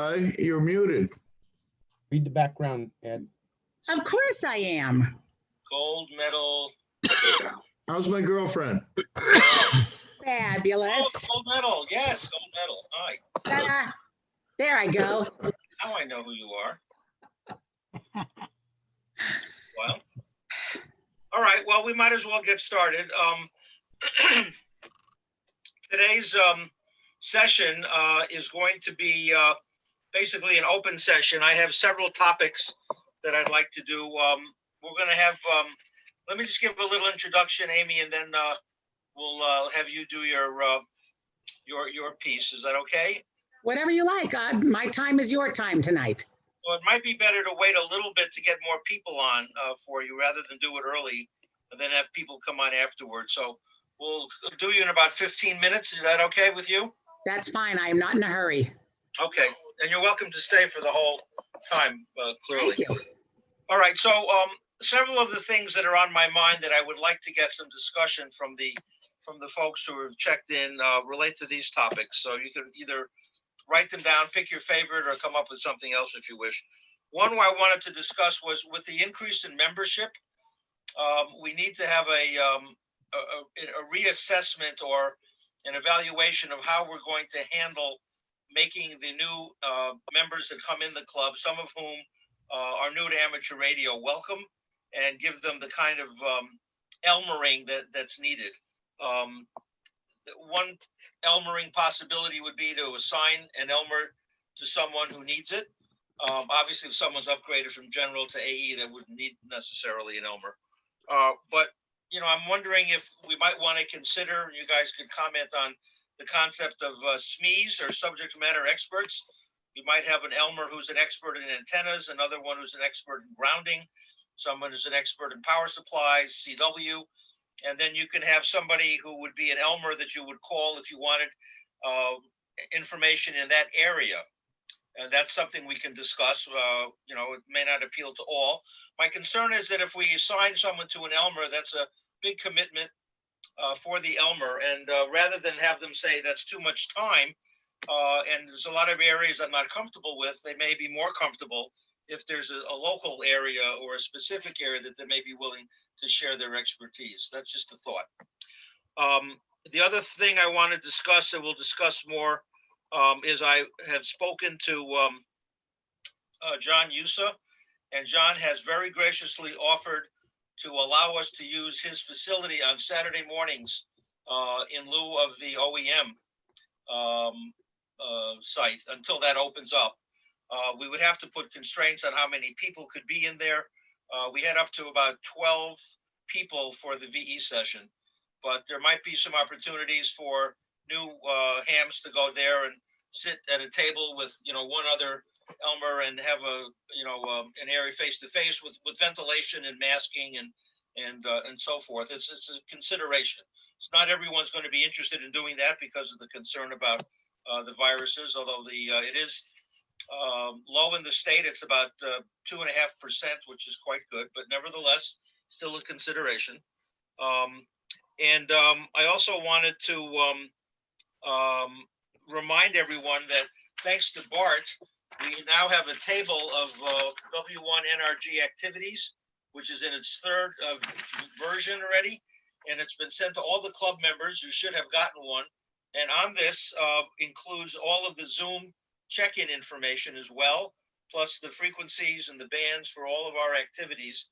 Hi, you're muted. Read the background, Ed. Of course I am. Gold medal. How's my girlfriend? Fabulous. Oh, gold medal. Yes, gold medal. Hi. Ta-da. There I go. Now I know who you are. Well, all right. Well, we might as well get started. Today's session is going to be basically an open session. I have several topics that I'd like to do. We're going to have, let me just give a little introduction, Amy, and then we'll have you do your piece. Is that okay? Whatever you like. My time is your time tonight. Well, it might be better to wait a little bit to get more people on for you rather than do it early and then have people come on afterwards. So we'll do you in about 15 minutes. Is that okay with you? That's fine. I am not in a hurry. Okay. And you're welcome to stay for the whole time, clearly. Thank you. All right. So several of the things that are on my mind that I would like to get some discussion from the folks who have checked in relate to these topics. So you can either write them down, pick your favorite, or come up with something else if you wish. One I wanted to discuss was with the increase in membership, we need to have a reassessment or an evaluation of how we're going to handle making the new members that come in the club, some of whom are new to amateur radio, welcome, and give them the kind of Elmering that's needed. One Elmering possibility would be to assign an Elmer to someone who needs it. Obviously, if someone's upgraded from general to AE, they wouldn't need necessarily an Elmer. But you know, I'm wondering if we might want to consider, and you guys could comment on the concept of SMEs or subject matter experts. You might have an Elmer who's an expert in antennas, another one who's an expert in grounding, someone who's an expert in power supplies, CW. And then you can have somebody who would be an Elmer that you would call if you wanted information in that area. And that's something we can discuss. You know, it may not appeal to all. My concern is that if we assign someone to an Elmer, that's a big commitment for the Elmer. And rather than have them say that's too much time, and there's a lot of areas I'm not comfortable with, they may be more comfortable if there's a local area or a specific area that they may be willing to share their expertise. That's just a thought. The other thing I want to discuss, and we'll discuss more, is I have spoken to John Yusa, and John has very graciously offered to allow us to use his facility on Saturday mornings in lieu of the OEM site until that opens up. We would have to put constraints on how many people could be in there. We had up to about 12 people for the VE session, but there might be some opportunities for new hams to go there and sit at a table with, you know, one other Elmer and have a, you know, an area face to face with ventilation and masking and so forth. It's a consideration. It's not everyone's going to be interested in doing that because of the concern about the viruses, although it is low in the state. It's about 2.5%, which is quite good, but nevertheless, still a consideration. I also wanted to remind everyone that thanks to Bart, we now have a table of W1 NRG activities, which is in its third version already, and it's been sent to all the club members. You should have gotten one. And on this includes all of the Zoom check-in information as well, plus the frequencies and the bands for all of our activities.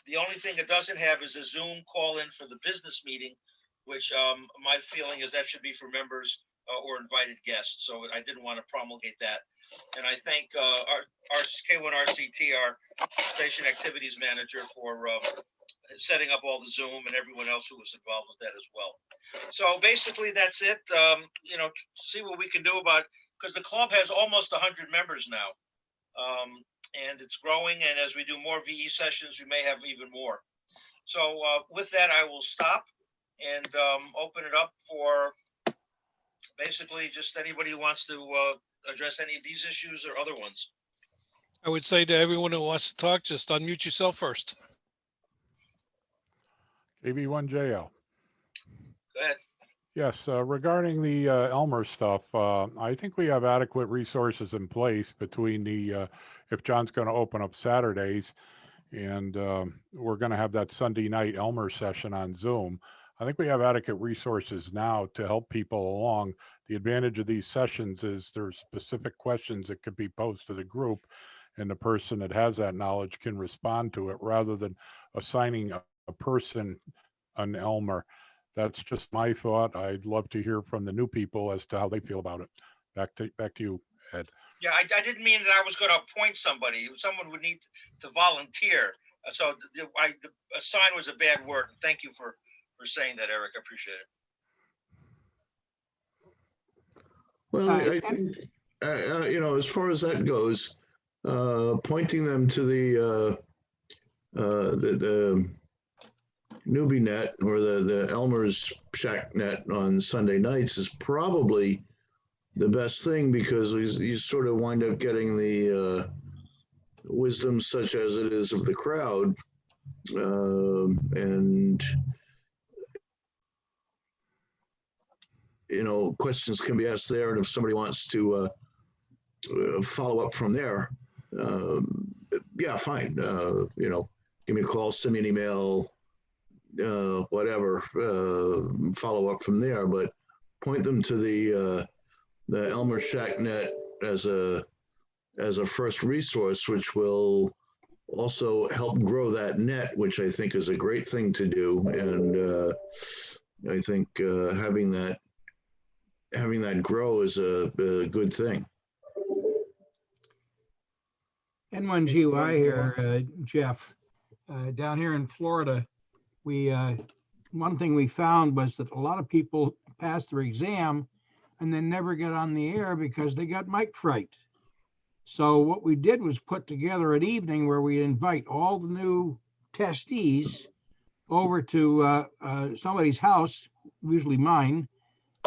The only thing it doesn't have is a Zoom call-in for the business meeting, which my feeling is that should be for members or invited guests. So I didn't want to promulgate that. And I thank our K1RCT, our station activities manager, for setting up all the Zoom and everyone else who was involved with that as well. So basically that's it. You know, see what we can do about, because the club has almost 100 members now. And it's growing. And as we do more VE sessions, we may have even more. So with that, I will stop and open it up for basically just anybody who wants to address any of these issues or other ones. I would say to everyone who wants to talk, just unmute yourself first. KB1JL. Go ahead. Yes, regarding the Elmer stuff, I think we have adequate resources in place between if John's going to open up Saturdays and we're going to have that Sunday night Elmer session on Zoom. I think we have adequate resources now to help people along. The advantage of these sessions is there's specific questions that could be posed to the group, and the person that has that knowledge can respond to it rather than assigning a person an Elmer. That's just my thought. I'd love to hear from the new people as to how they feel about it. Back to you, Ed. Yeah, I didn't mean that I was going to appoint somebody. Someone would need to volunteer. So assign was a bad word. Thank you for saying that, Eric. I appreciate it. Well, I think, as far as that goes, pointing them to the newbie net or the Elmer's Shack net on Sunday nights is probably the best thing, because you sort of wind up getting the wisdom such as it is of the crowd. And questions can be asked there, and if somebody wants to follow up from there, yeah, fine. Give me a call, send me an email, whatever, follow up from there. But point them to the Elmer Shack net as a first resource, which will also help grow that net, which I think is a great thing to do. And I think having that grow is a good thing. N1GY here, Jeff. Down here in Florida, one thing we found was that a lot of people pass their exam and then never get on the air because they got mic fright. So what we did was put together an evening where we invite all the new testees over to somebody's house, usually mine,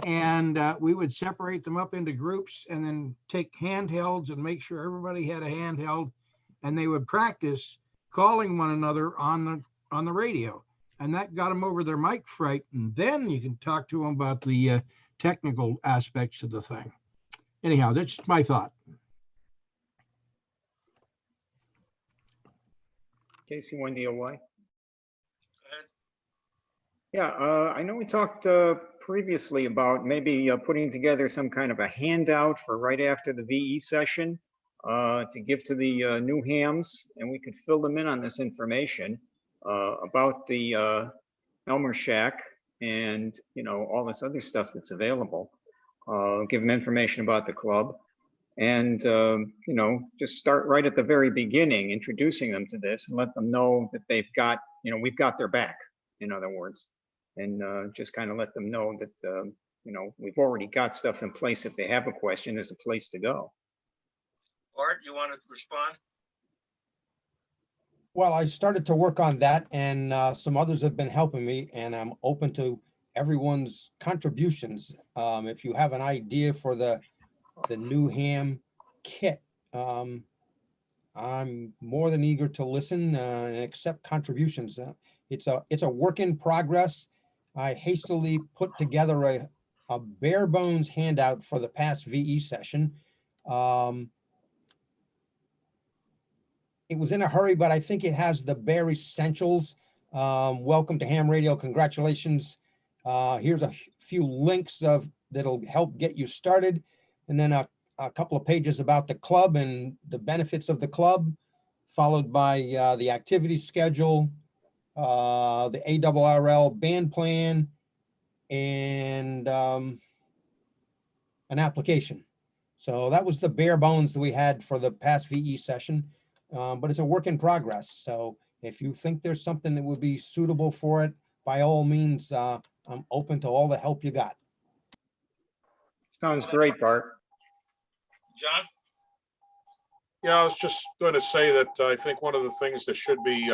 and we would separate them up into groups and then take handhelds and make sure everybody had a handheld, and they would practice calling one another on the radio, and that got them over their mic fright. And then you can talk to them about the technical aspects of the thing. Anyhow, that's my thought. Casey, 1DOY. Go ahead. Yeah, I know we talked previously about maybe putting together some kind of a handout for right after the VE session to give to the new hams, and we could fill them in on this information about the Elmer Shack and all this other stuff that's available. Give them information about the club, and just start right at the very beginning, introducing them to this, and let them know that they've got, we've got their back, in other words, and just kind of let them know that we've already got stuff in place. If they have a question, there's a place to go. Art, you want to respond? Well, I started to work on that, and some others have been helping me, and I'm open to everyone's contributions. If you have an idea for the new ham kit, I'm more than eager to listen and accept contributions. It's a work in progress. I hastily put together a bare bones handout for the past VE session. It was in a hurry, but I think it has the bare essentials. Welcome to Ham Radio. Congratulations. Here's a few links that'll help get you started. And then a couple of pages about the club and the benefits of the club, followed by the activity schedule, the ARRL band plan, and an application. So that was the bare bones that we had for the past VE session. But it's a work in progress. So if you think there's something that would be suitable for it, by all means, I'm open to all the help you got. Sounds great, Bart. John? Yeah, I was just going to say that I think one of the things that should be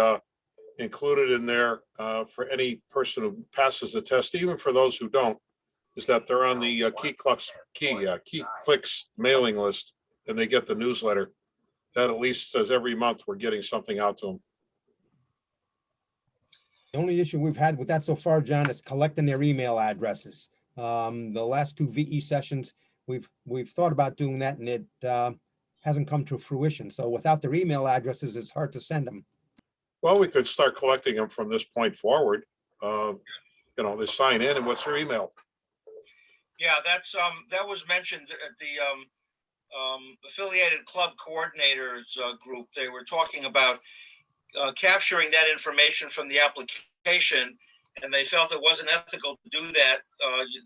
included in there for any person who passes the test, even for those who don't, is that they're on the Key Clicks mailing list, and they get the newsletter. That at least says every month we're getting something out to them. The only issue we've had with that so far, John, is collecting their email addresses. The last two VE sessions, we've thought about doing that, and it hasn't come to fruition. So without their email addresses, it's hard to send them. Well, we could start collecting them from this point forward. They sign in, and what's their email? Yeah, that was mentioned at the affiliated club coordinators group. They were talking about capturing that information from the application, and they felt it wasn't ethical to do that.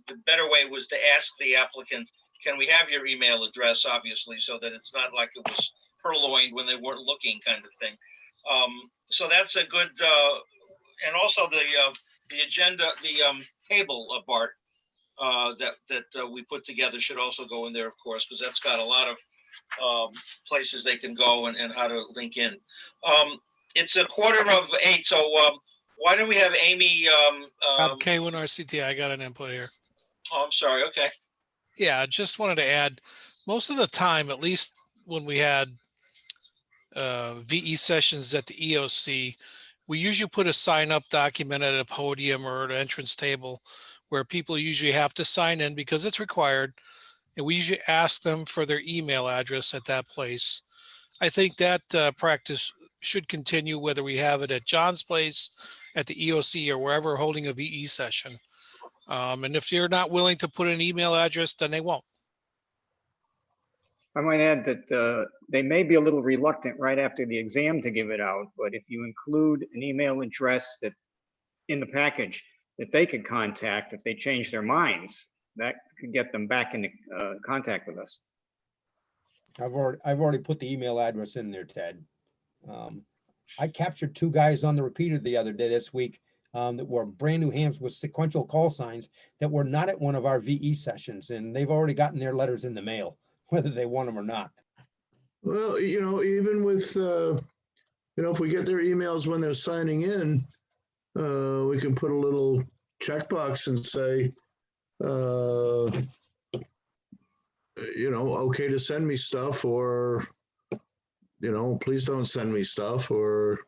The better way was to ask the applicant, can we have your email address, obviously, so that it's not like it was purloined when they weren't looking, kind of thing. So that's a good, and also the agenda, the table, Bart, that we put together should also go in there, of course, because that's got a lot of places they can go and how to link in. It's 7:45, so why don't we have Amy? K1 RCT, I got an input here. Oh, I'm sorry. Okay. Yeah, just wanted to add, most of the time, at least when we had VE sessions at the EOC, we usually put a sign up document at a podium or an entrance table where people usually have to sign in because it's required. And we usually ask them for their email address at that place. I think that practice should continue whether we have it at John's place, at the EOC, or wherever holding a VE session. And if you're not willing to put an email address, then they won't. I might add that they may be a little reluctant right after the exam to give it out, but if you include an email address that in the package that they could contact if they change their minds, that could get them back into contact with us. I've already put the email address in there, Ted. I captured two guys on the repeater the other day this week that were brand new hams with sequential call signs that were not at one of our VE sessions, and they've already gotten their letters in the mail, whether they want them or not. Well, even with, if we get their emails when they're signing in, we can put a little checkbox and say, okay to send me stuff, or, please don't send me stuff, or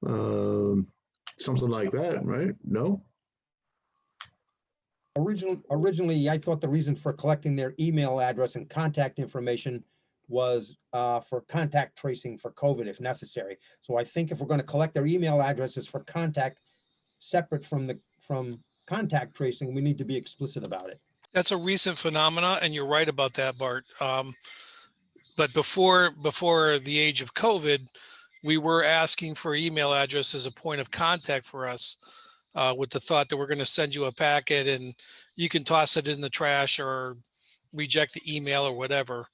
something like that, right? No? Originally, I thought the reason for collecting their email address and contact information was for contact tracing for COVID if necessary. So I think if we're going to collect their email addresses for contact separate from contact tracing, we need to be explicit about it. That's a recent phenomena, and you're right about that, Bart. But before the age of COVID, we were asking for email address as a point of contact for us, with the thought that we're going to send you a packet and you can toss it in the trash or reject the email or whatever.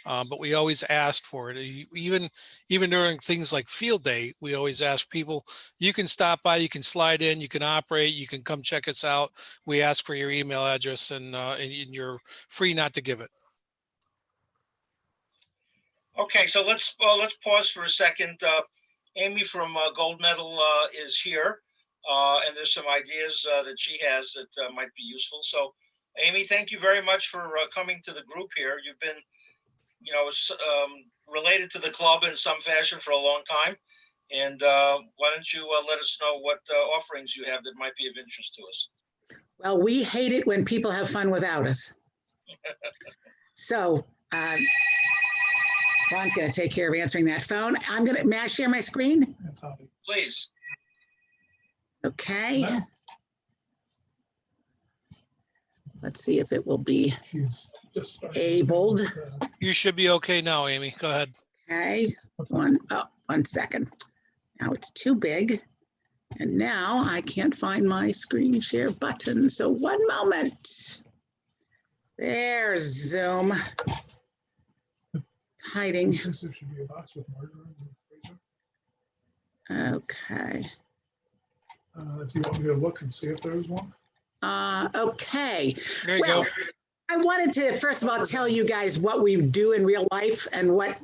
But we always asked for it. Even during things like field day, we always ask people, you can stop by, you can slide in, you can operate, you can come check us out. We ask for your email address, and you're free not to give it. Okay, so let's pause for a second. Amy from Gold Medal is here, and there's some ideas that she has that might be useful. So, Amy, thank you very much for coming to the group here. You've been, related to the club in some fashion for a long time, and why don't you let us know what offerings you have that might be of interest to us? Well, we hate it when people have fun without us. So, Ron's going to take care of answering that phone. May I share my screen? Please. Okay. Let's see if it will be abled. You should be okay now, Amy. Go ahead. Okay, 1 second. Now it's too big. And now I can't find my screen share button. So 1 moment. There's Zoom. Hiding. Okay. Do you want me to look and see if there's one? Okay. There you go. I wanted to first of all tell you guys what we do in real life and what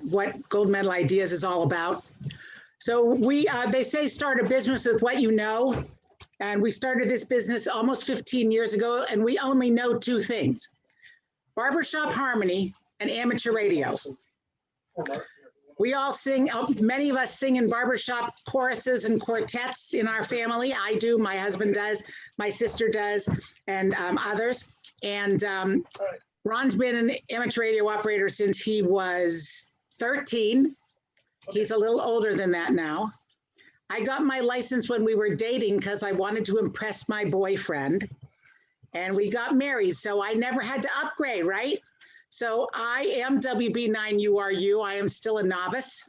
Gold Medal Ideas is all about. So they say start a business with what you know, and we started this business almost 15 years ago, and we only know 2 things: barbershop harmony and amateur radio. We all sing, many of us sing in barbershop choruses and quartets in our family. I do, my husband does, my sister does, and others. And Ron's been an amateur radio operator since he was 13. He's a little older than that now. I got my license when we were dating because I wanted to impress my boyfriend. And we got married, so I never had to upgrade, right? So I am WB9URU. I am still a novice.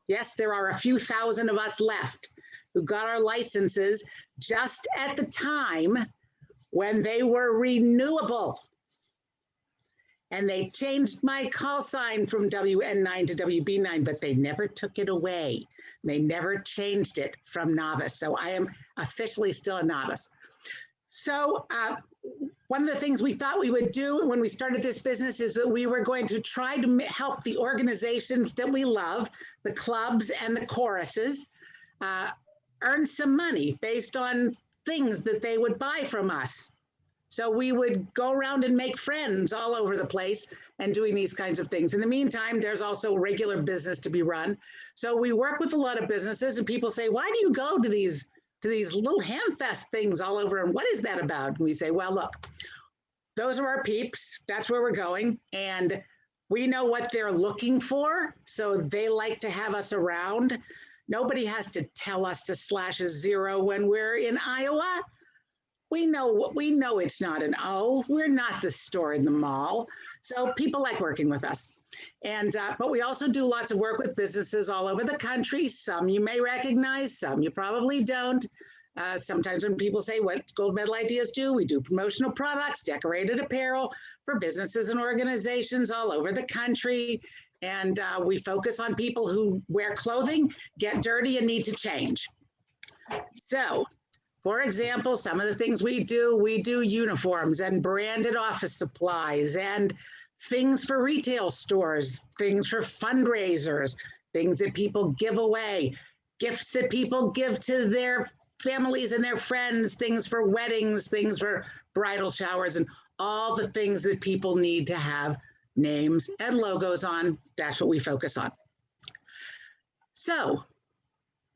Yes, there are a few thousand of us left who got our licenses just at the time when they were renewable. And they changed my call sign from WN9 to WB9, but they never took it away. They never changed it from novice. So I am officially still a novice. So one of the things we thought we would do when we started this business is that we were going to try to help the organizations that we love, the clubs and the choruses, earn some money based on things that they would buy from us. So we would go around and make friends all over the place and doing these kinds of things. In the meantime, there's also regular business to be run. So we work with a lot of businesses, and people say, why do you go to these little hamfest things all over, and what is that about? And we say, well, look, those are our peeps. That's where we're going. And we know what they're looking for. So they like to have us around. Nobody has to tell us to slash a 0 when we're in Iowa. We know it's not an O. We're not the store in the mall. So people like working with us. And but we also do lots of work with businesses all over the country. Some you may recognize, some you probably don't. Sometimes when people say what Gold Medal Ideas do, we do promotional products, decorated apparel for businesses and organizations all over the country. And we focus on people who wear clothing, get dirty, and need to change. So, for example, some of the things we do uniforms and branded office supplies and things for retail stores, things for fundraisers, things that people give away, gifts that people give to their families and their friends, things for weddings, things for bridal showers, and all the things that people need to have names and logos on. That's what we focus on. So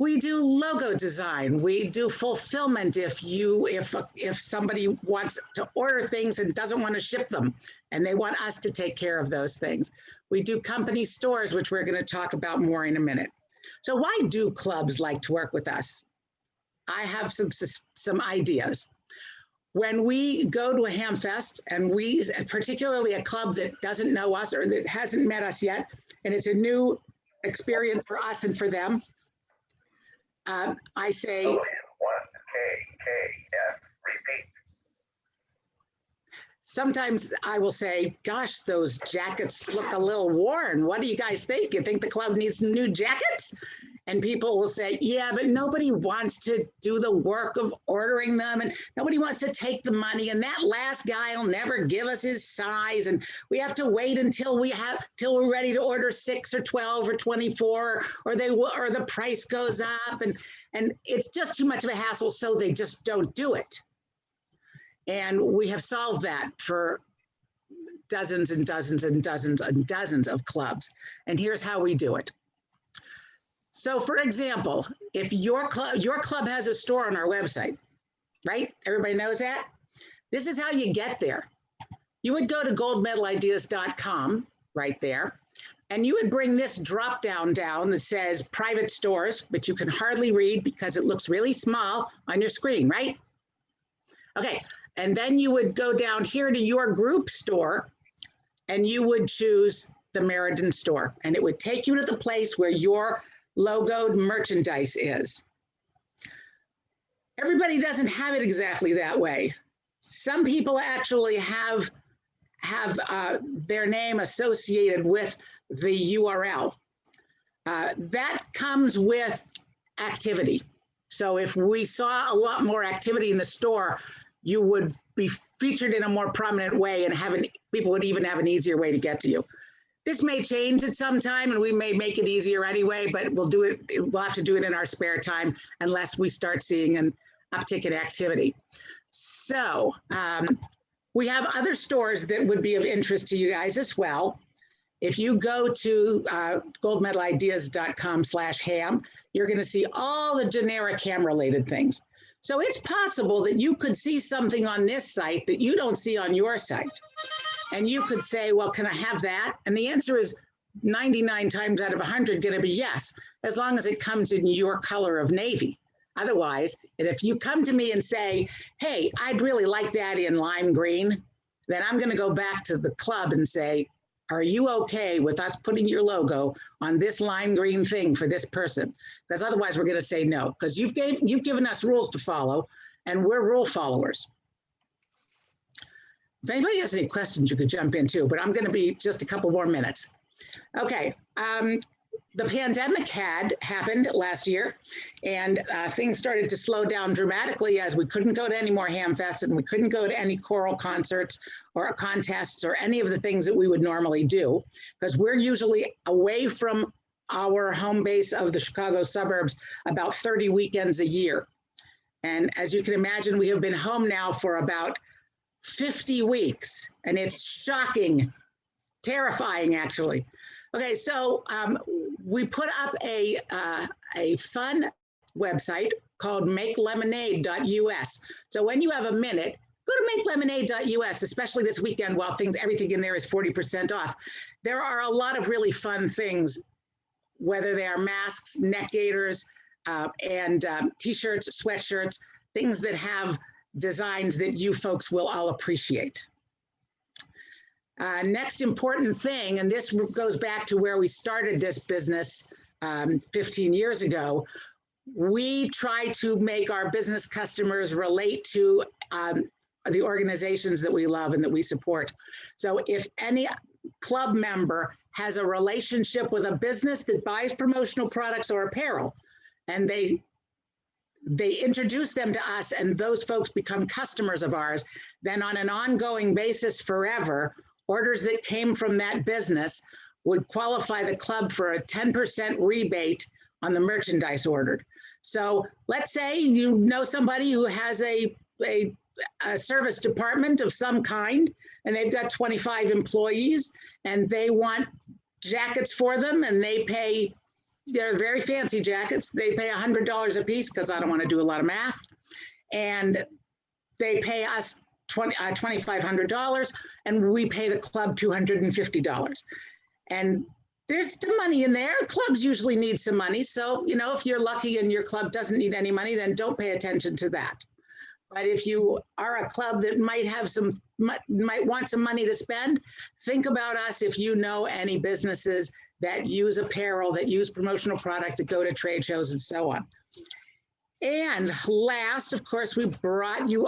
we do logo design. We do fulfillment if somebody wants to order things and doesn't want to ship them, and they want us to take care of those things. We do company stores, which we're going to talk about more in a minute. So why do clubs like to work with us? I have some ideas. When we go to a hamfest, and particularly a club that doesn't know us or that hasn't met us yet, and it's a new experience for us and for them, I say, repeat. Sometimes I will say, gosh, those jackets look a little worn. What do you guys think? You think the club needs some new jackets? And people will say, yeah, but nobody wants to do the work of ordering them, and nobody wants to take the money, and that last guy will never give us his size, and we have to wait until we're ready to order 6 or 12 or 24, or the price goes up, and it's just too much of a hassle, so they just don't do it. And we have solved that for dozens and dozens and dozens and dozens of clubs. And here's how we do it. So for example, if your club has a store on our website, right? Everybody knows that? This is how you get there. You would go to goldmedalideas.com right there, and you would bring this drop down that says private stores, but you can hardly read because it looks really small on your screen, right? Okay, and then you would go down here to your group store, and you would choose the Meriden store, and it would take you to the place where your logoed merchandise is. Everybody doesn't have it exactly that way. Some people actually have their name associated with the URL. That comes with activity. So if we saw a lot more activity in the store, you would be featured in a more prominent way, and people would even have an easier way to get to you. This may change at some time, and we may make it easier anyway, but we'll have to do it in our spare time unless we start seeing an uptick in activity. So we have other stores that would be of interest to you guys as well. If you go to goldmedalideas.com/ham, you're going to see all the generic ham related things. So it's possible that you could see something on this site that you don't see on your site. And you could say, well, can I have that? And the answer is 99 times out of 100 going to be yes, as long as it comes in your color of navy. Otherwise, and if you come to me and say, hey, I'd really like that in lime green, then I'm going to go back to the club and say, are you okay with us putting your logo on this lime green thing for this person? Because otherwise we're going to say no, because you've given us rules to follow and we're rule followers. If anybody has any questions, you could jump in too, but I'm going to be just a couple more minutes. Okay. The pandemic had happened last year and things started to slow down dramatically as we couldn't go to any more ham fests and we couldn't go to any choral concerts or contests or any of the things that we would normally do because we're usually away from our home base of the Chicago suburbs about 30 weekends a year. And as you can imagine, we have been home now for about 50 weeks and it's shocking, terrifying actually. Okay, so we put up a fun website called makelemonade.us. So when you have a minute, go to makelemonade.us, especially this weekend while everything in there is 40% off. There are a lot of really fun things, whether they are masks, neck gaiters, and t-shirts, sweatshirts, things that have designs that you folks will all appreciate. Next important thing, and this goes back to where we started this business 15 years ago, we try to make our business customers relate to the organizations that we love and that we support. So if any club member has a relationship with a business that buys promotional products or apparel, and they introduce them to us and those folks become customers of ours, then on an ongoing basis forever, orders that came from that business would qualify the club for a 10% rebate on the merchandise ordered. So let's say you know somebody who has a service department of some kind, and they've got 25 employees, and they want jackets for them, and they're very fancy jackets. They pay $100 a piece, because I don't want to do a lot of math, and they pay us $2,500, and we pay the club $250. And there's some money in there. Clubs usually need some money. So, you know, if you're lucky and your club doesn't need any money, then don't pay attention to that. But if you are a club that might want some money to spend, think about us if you know any businesses that use apparel, that use promotional products, that go to trade shows and so on. And last, of course, we brought you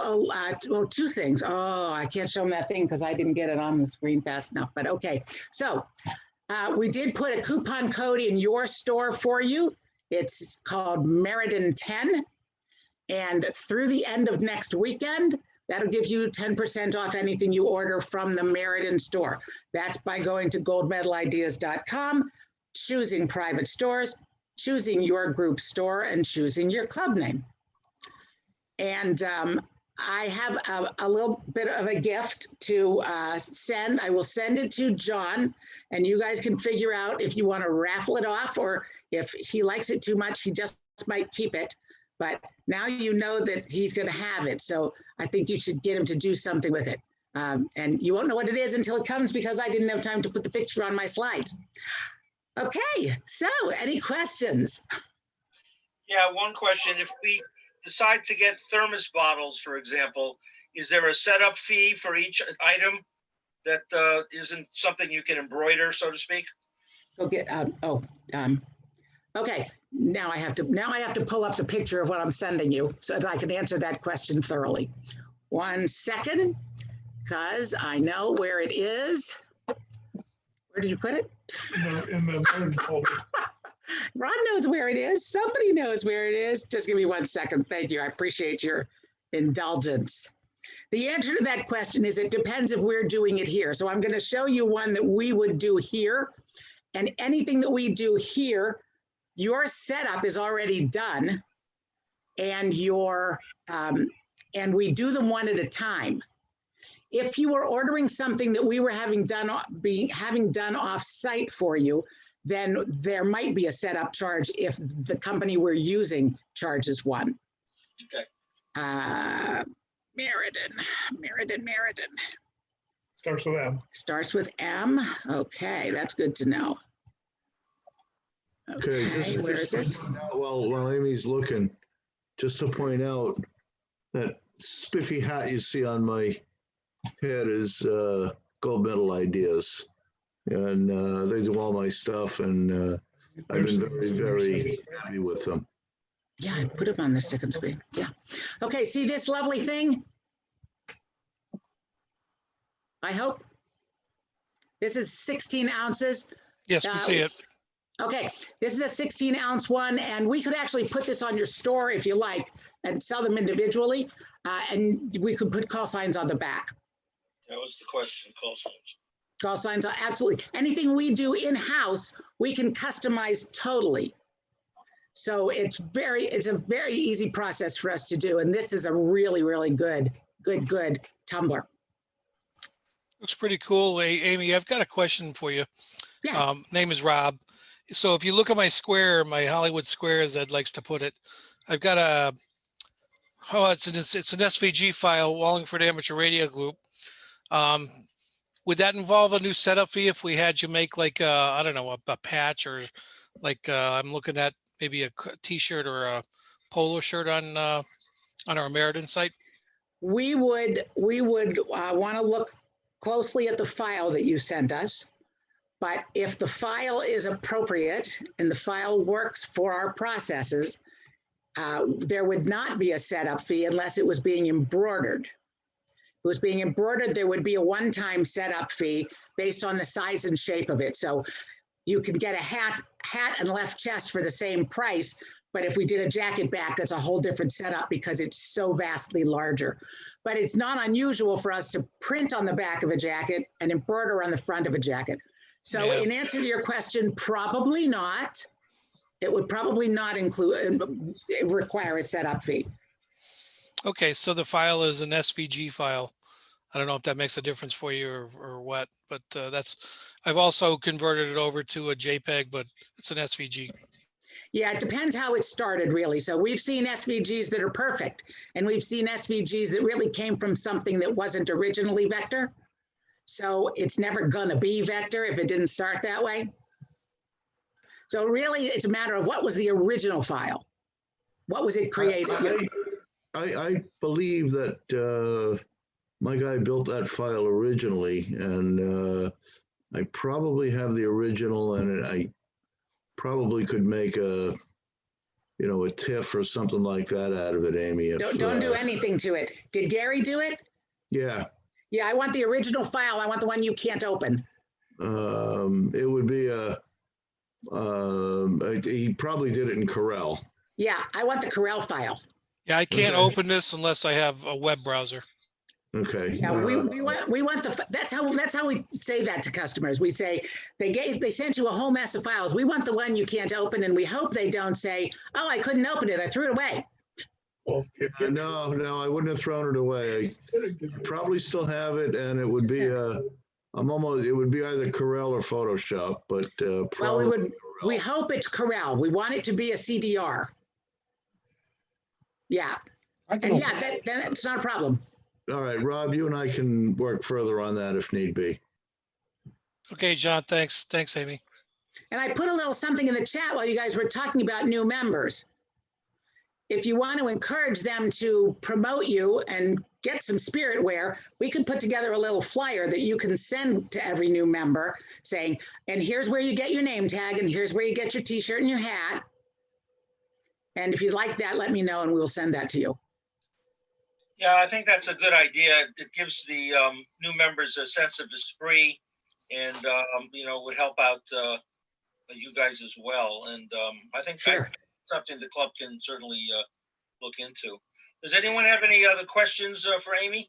two things. Oh, I can't show them that thing because I didn't get it on the screen fast enough, but okay. So we did put a coupon code in your store for you. It's called Meriden 10. And through the end of next weekend, that'll give you 10% off anything you order from the Meriden store. That's by going to goldmedalideas.com, choosing private stores, choosing your group store, and choosing your club name. And I have a little bit of a gift to send. I will send it to John, and you guys can figure out if you want to raffle it off, or if he likes it too much, he just might keep it. But now you know that he's going to have it. So I think you should get him to do something with it. And you won't know what it is until it comes, because I didn't have time to put the picture on my slides. Okay, so any questions? Yeah, one question. If we decide to get thermos bottles, for example, is there a setup fee for each item that isn't something you can embroider, so to speak? Go get, okay. Now I have to pull up the picture of what I'm sending you so that I can answer that question thoroughly. 1 second, because I know where it is. Where did you put it? In the Meriden folder. Ron knows where it is. Somebody knows where it is. Just give me 1 second. Thank you. I appreciate your indulgence. The answer to that question is it depends if we're doing it here. So I'm going to show you one that we would do here. And anything that we do here, your setup is already done, and and we do them one at a time. if you were ordering something that we were having done off-site for you, then there might be a setup charge if the company we're using charges one. Okay. Meriden. Starts with M. Starts with M. Okay, that's good to know. Okay, Okay, where is it? While Amy's looking, just to point out that spiffy hat you see on my head is Gold Medal Ideas. And they do all my stuff, and I've been very, very happy with them. Yeah, I put it on the second screen. Yeah. Okay, see this lovely thing? I hope. This is 16 ounces. Yes, we see it. Okay, this is a 16-ounce one, and we could actually put this on your store if you like and sell them individually, and we could put call signs on the back. That was the question, call signs. Call signs, absolutely. Anything we do in-house, we can customize totally. So it's a very easy process for us to do, and this is a really, really good tumbler. Looks pretty cool. Hey, Amy, I've got a question for you. Yeah. Name is Rob. So if you look at my square, my Hollywood square, as Ed likes to put it, I've got it's an SVG file, Wallingford Amateur Radio Group. Would that involve a new setup fee if we had you make like I don't know, a patch, or like I'm looking at maybe a t-shirt or a polo shirt on our Meriden site? We would want to look closely at the file that you sent us. But if the file is appropriate and the file works for our processes, there would not be a setup fee unless it was being embroidered. If it was being embroidered, there would be a one-time setup fee based on the size and shape of it. So you can get a hat and left chest for the same price, but if we did a jacket back, it's a whole different setup because it's so vastly larger. But it's not unusual for us to print on the back of a jacket and embroider on the front of a jacket. So Yeah. in answer to your question, probably not. It would probably not require a setup fee. Okay, so the file is an SVG file. I don't know if that makes a difference for you or what, but I've also converted it over to a JPEG, but it's an SVG. Yeah, it depends how it started, really. So we've seen SVGs that are perfect, and we've seen SVGs that really came from something that wasn't originally vector. So it's never gonna be vector if it didn't start that way. So really, it's a matter of what was the original file? What was it created? I believe that my guy built that file originally, and I probably have the original, and I probably could make a TIFF or something like that out of it, Amy. Don't do anything to it. Did Gary do it? Yeah. Yeah, I want the original file. I want the one you can't open. It would be he probably did it in Corel. Yeah, I want the Corel file. Yeah, I can't Okay. open this unless I have a web browser. Okay. Yeah, we want that's how we say that to customers. We say they sent you a whole mess of files. We want the one you can't open, and we hope they don't say, "Oh, I couldn't open it. I threw it away." Well, No, I wouldn't have thrown it away. I probably still have it, and it would be it would be either Corel or Photoshop, but Well, probably we Corel. hope it's Corel. We want it to be a CDR. Yeah, I can and open yeah, that's not a problem. All right, Rob, you and I can work further on that if need be. Okay, John, thanks. Thanks, Amy. And I put a little something in the chat while you guys were talking about new members. If you want to encourage them to promote you and get some spirit wear, we could put together a little flyer that you can send to every new member saying, and here's where you get your name tag, and here's where you get your t-shirt and your hat. And if you'd like that, let me know and we'll send that to you. Yeah, I think that's a good idea. It gives the new members a sense of esprit and, would help out you guys as well. And I think Sure. that's something the club can certainly look into. Does anyone have any other questions for Amy?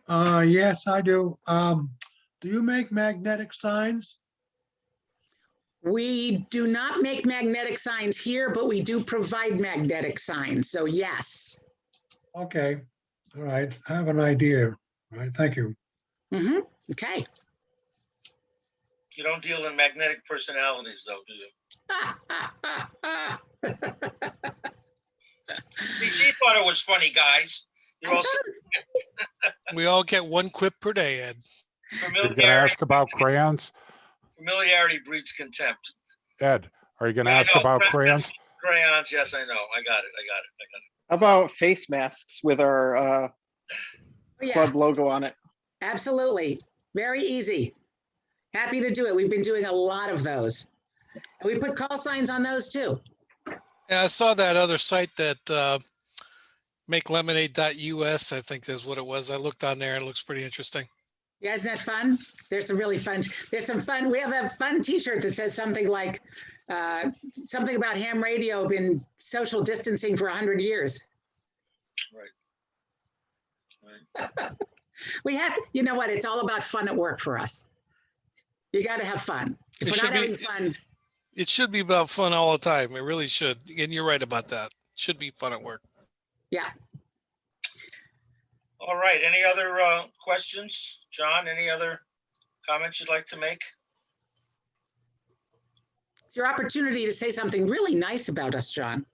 Yes, I do. Do you make magnetic signs? We do not make magnetic signs here, but we do provide magnetic signs. So yes. Okay. All right, I have an idea. All right, thank you. Mm-hmm. Okay. You don't deal in magnetic personalities though, do you? She thought it was funny, guys. You're all We all get one quip per day, Ed. You're gonna familiarity. ask about crayons? Familiarity breeds contempt. Ed, are you gonna Yeah, I ask know. about crayons? Crayons, yes, I know. I got it. How about face masks with our Yeah, club logo on it? absolutely. Very easy. Happy to do it. We've been doing a lot of those. And we put call signs on those too. Yeah, I saw that other site that makelemonade.us, I think is what it was. I looked on there and it looks pretty interesting. Yeah, isn't that fun? There's some really fun, we have a fun t-shirt that says something like, something about ham radio been social distancing for 100 years. Right. We have to, you know what? It's all about fun at work for us. You got to have fun. If we're not having fun, It should be about fun all the time. It really should. And you're right about that. It should be fun at work. yeah. All right. Any other questions? John, any other comments you'd like to make? It's your opportunity to say something really nice about us, John.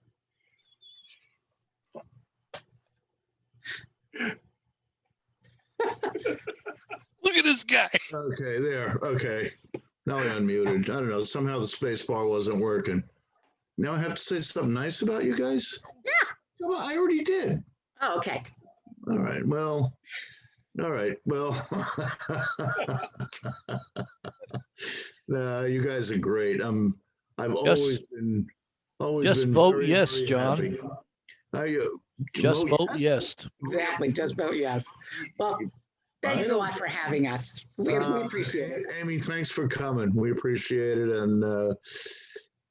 Look at this guy. Okay, there. Okay. Now I unmuted. I don't know. Somehow the space bar wasn't working. Now I have to say something nice about you guys? Yeah. Well, I already did. Oh, okay. All right. Well, all right. Well, you guys are great. I've always been Just been vote very, yes, very John. happy. Are you Just vote yes. Exactly. Just vote yes. Well, thanks a lot for having us. We appreciate it. Amy, thanks for coming. We appreciate it. And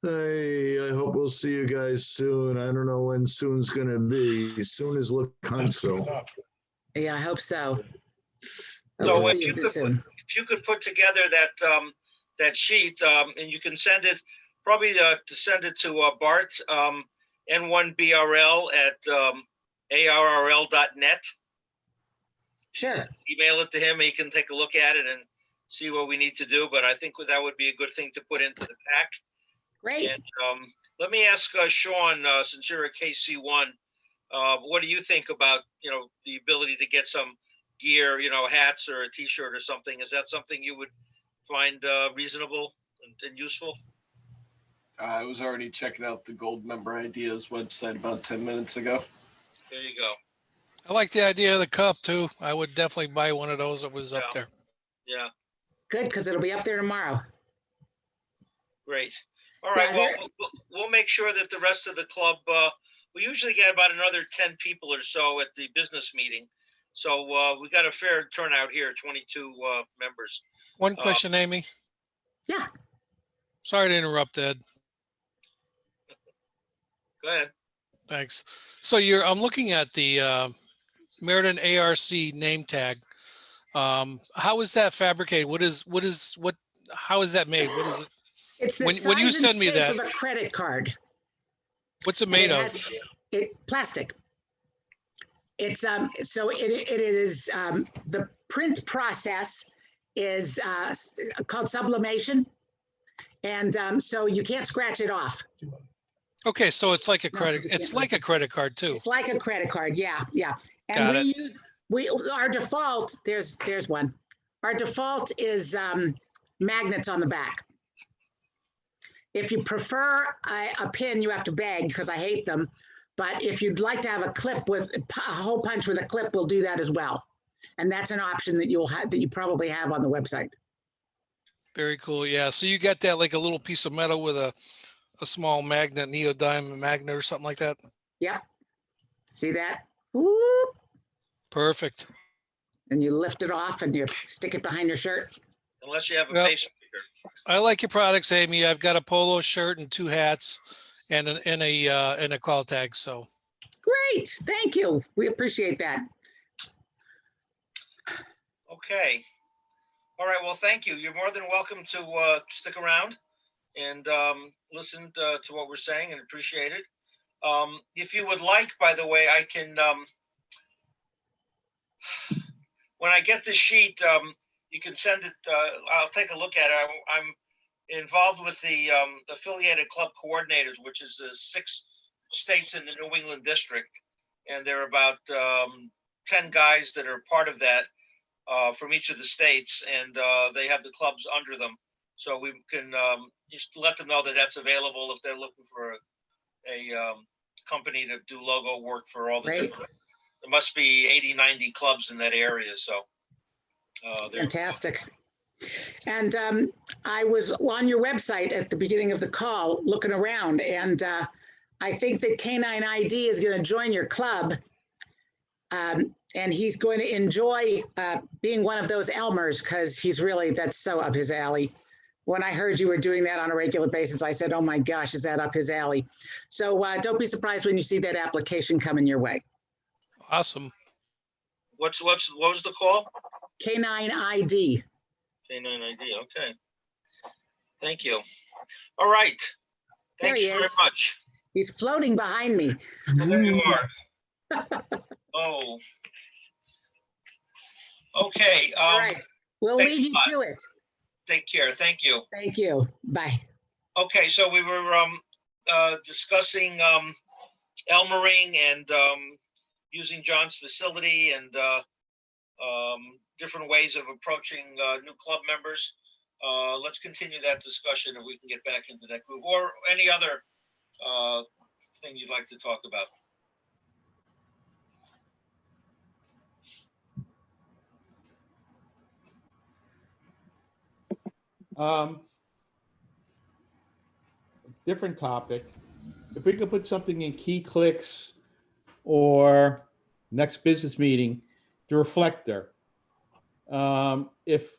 I hope we'll see you guys soon. I don't know when soon's going to be. Soon is looking so. Yeah, I hope so. So Hope to if see you you could soon. if you could put together that sheet, and you can send it probably to send it to Bart, N1BRL at ARRL.net. Sure. Email it to him. He can take a look at it and see what we need to do. But I think that would be a good thing to put into the pack. Great. And let me ask Sean, since you're a KC1, what do you think about, the ability to get some gear, hats or a T-shirt or something? Is that something you would find reasonable and useful? I was already checking out the Gold Member Ideas website about 10 minutes ago. There you go. I like the idea of the cup too. I would definitely buy one of those that was up there. Yeah. Good, because it'll be up there tomorrow. Great. All right. Yeah, Well, we'll make sure that the rest of the club, we usually get about another 10 people or so at the business meeting. So we got a fair turnout here, 22 members. One question, Amy. Yeah. Sorry to interrupt, Ed. Go ahead. Thanks. So I'm looking at the Meriden ARC name tag. How is that fabricated? How is that made? What is it? It's the When you size and send me shape that, of a credit card. what's it And made it of? has plastic. It's so it is the print process is called sublimation, and so you can't scratch it off. Okay, so it's like a No, credit. you It's can't. like a credit card too. It's like a credit card. Yeah, yeah. And Got we it. use our default. There's one. Our default is magnets on the back. If you prefer a pin, you have to beg because I hate them. But if you'd like to have a clip with a hole punch with a clip, we'll do that as well. And that's an option that you probably have on the website. Very cool. Yeah. So you got that like a little piece of metal with a small magnet, neodymium magnet or something like that. Yep. See that? Whoop. Perfect. And you lift it off and you stick it behind your shirt. Unless you have a Well, pacemaker. I like your products, Amy. I've got a polo shirt and 2 hats and a call tag. So Great. Thank you. We appreciate that. Okay. All right. Well, thank you. You're more than welcome to stick around and listen to what we're saying and appreciate it. If you would like, by the way, I can when I get the sheet, you can send it, I'll take a look at it. I'm involved with the affiliated club coordinators, which is 6 states in the New England district. And there are about 10 guys that are part of that from each of the states, and they have the clubs under them. So we can just let them know that that's available if they're looking for a company to do logo work for all the Great. different. There must be 80, 90 clubs in that area. So Fantastic. And I was on your website at the beginning of the call looking around, and I think that Canine ID is going to join your club. And he's going to enjoy being one of those Elmers, because that's so up his alley. When I heard you were doing that on a regular basis, I said, oh my gosh, is that up his alley? So don't be surprised when you see that application coming your way. Awesome. what was the call? Canine ID. Canine ID. Okay. Thank you. All right. There Thanks he very is. much. He's floating behind me. Well, there you are. Oh. Okay. All right. We'll thanks leave a you lot. to it. Take care. Thank you. Thank you. Bye. Okay, so we were discussing Elmering and using John's facility and different ways of approaching new club members. Let's continue that discussion if we can get back into that group, or any other thing you'd like to talk about. Different topic. If we could put something in key clicks or next business meeting, the reflector. If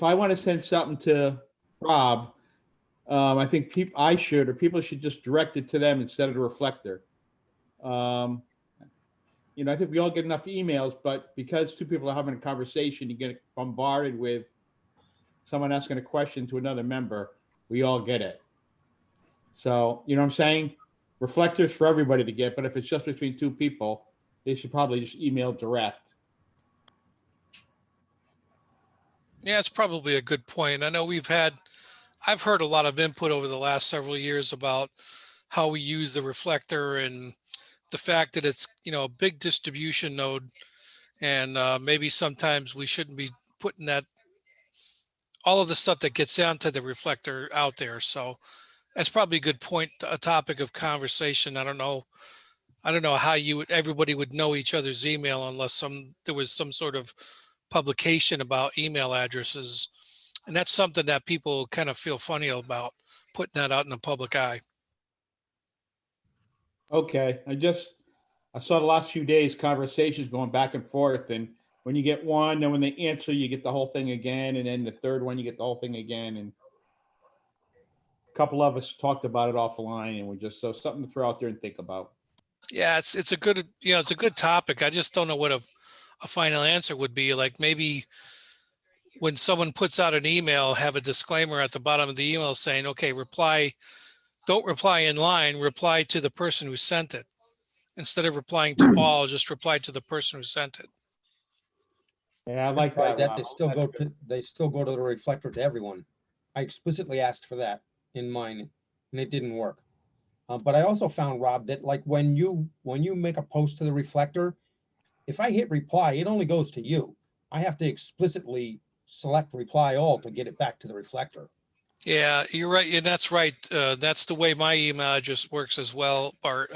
I want to send something to Rob, I think people should just direct it to them instead of the reflector. I think we all get enough emails, but because 2 people are having a conversation, you get bombarded with someone asking a question to another member. We all get it. So, you know what I'm saying? Reflectors for everybody to get, but if it's just between 2 people, they should probably just email direct. Yeah, it's probably a good point. I know I've heard a lot of input over the last several years about how we use the reflector and the fact that it's, a big distribution node, and maybe sometimes we shouldn't be putting all of the stuff that gets onto the reflector out there. So that's probably a good point, a topic of conversation. I don't know how everybody would know each other's email unless there was some sort of publication about email addresses. And that's something that people kind of feel funny about, putting that out in the public eye. Okay. I saw the last few days conversations going back and forth, and when you get one, then when they answer, you get the whole thing again. And then the third one, you get the whole thing again. And a couple of us talked about it offline, and so something to throw out there and think about. Yeah, it's a good, it's a good topic. I just don't know what a final answer would be. Like, maybe when someone puts out an email, have a disclaimer at the bottom of the email saying, okay, don't reply in line, reply to the person who sent it. Instead of replying to all, just reply to the person who sent it. Yeah, I like Tried that. They still go to the reflector to everyone. I explicitly asked for that in mine, and it didn't work. But I also found, Rob, that like when you make a post to the reflector, if I hit reply, it only goes to you. I have to explicitly select reply all to get it back to the reflector. Yeah, you're right. And that's right. That's the way my email address works as well, Bart.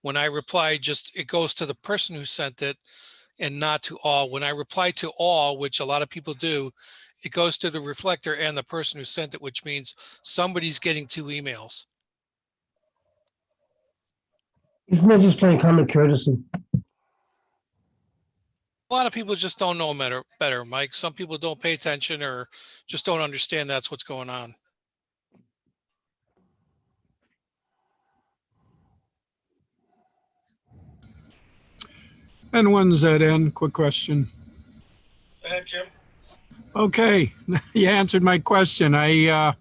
When I reply, it goes to the person who sent it and not to all. When I reply to all, which a lot of people do, it goes to the reflector and the person who sent it, which means somebody's getting 2 emails. Isn't that just plain common courtesy? A lot of people just don't know better, Mike. Some people don't pay attention or just don't understand that's what's going on. And when's that end? Quick question. Go ahead, Jim. Okay, you answered my question. I'm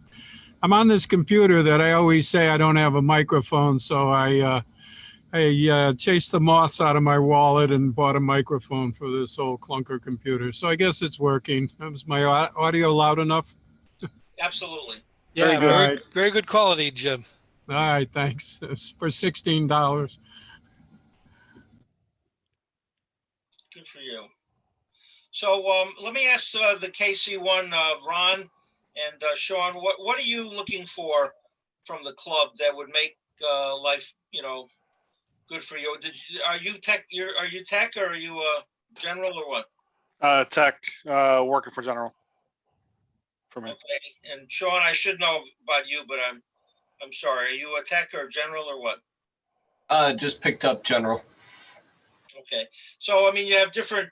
on this computer that I always say I don't have a microphone, so I I chased the moths out of my wallet and bought a microphone for this old clunker computer. So I guess it's working. Was my audio loud enough? Absolutely. Yeah, good. very, All right. very good quality, Jim. All right, thanks. It's for $16. Good for you. So let me ask the KC1, Ron and Sean, what are you looking for from the club that would make life, good for you? Are you tech? Are you tech or are you general or what? Tech, working for general. For me. Okay. And Sean, I should know about you, but I'm sorry. Are you a tech or general or what? Just picked up general. Okay. So I mean, you have different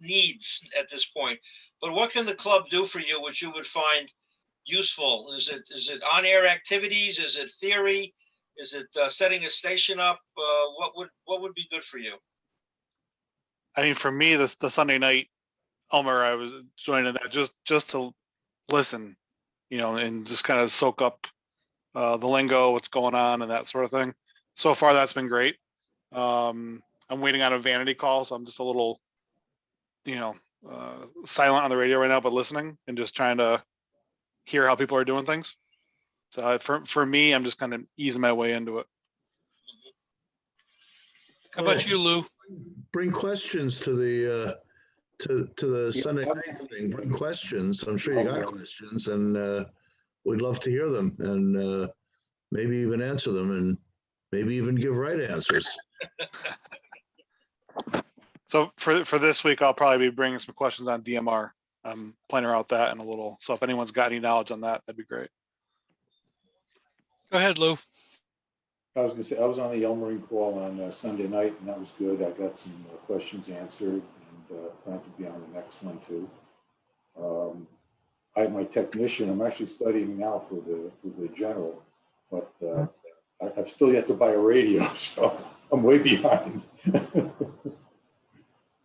needs at this point, but what can the club do for you which you would find useful? Is it on-air activities? Is it theory? Is it setting a station up? What would be good for you? I mean, for me, the Sunday night Elmer, I was joining that just to listen, and just kind of soak up the lingo, what's going on, and that sort of thing. So far, that's been great. I'm waiting on a vanity call, so I'm just a little, silent on the radio right now, but listening and just trying to hear how people are doing things. So for me, I'm just kind of easing my way into it. How about you, Lou? Bring questions to the to the Sunday night thing. Bring questions. I'm sure you got questions, and we'd love to hear them, and maybe even answer them, and maybe even give right answers. So for this week, I'll probably be bringing some questions on DMR. I'm planning out that in a little. So if anyone's got any knowledge on that, that'd be great. Go ahead, Lou. I was going to say, I was on the Elmering call on Sunday night, and that was good. I got some questions answered, and plan to be on the next one too. I have my technician. I'm actually studying now for the general, but I've still yet to buy a radio, so I'm way behind.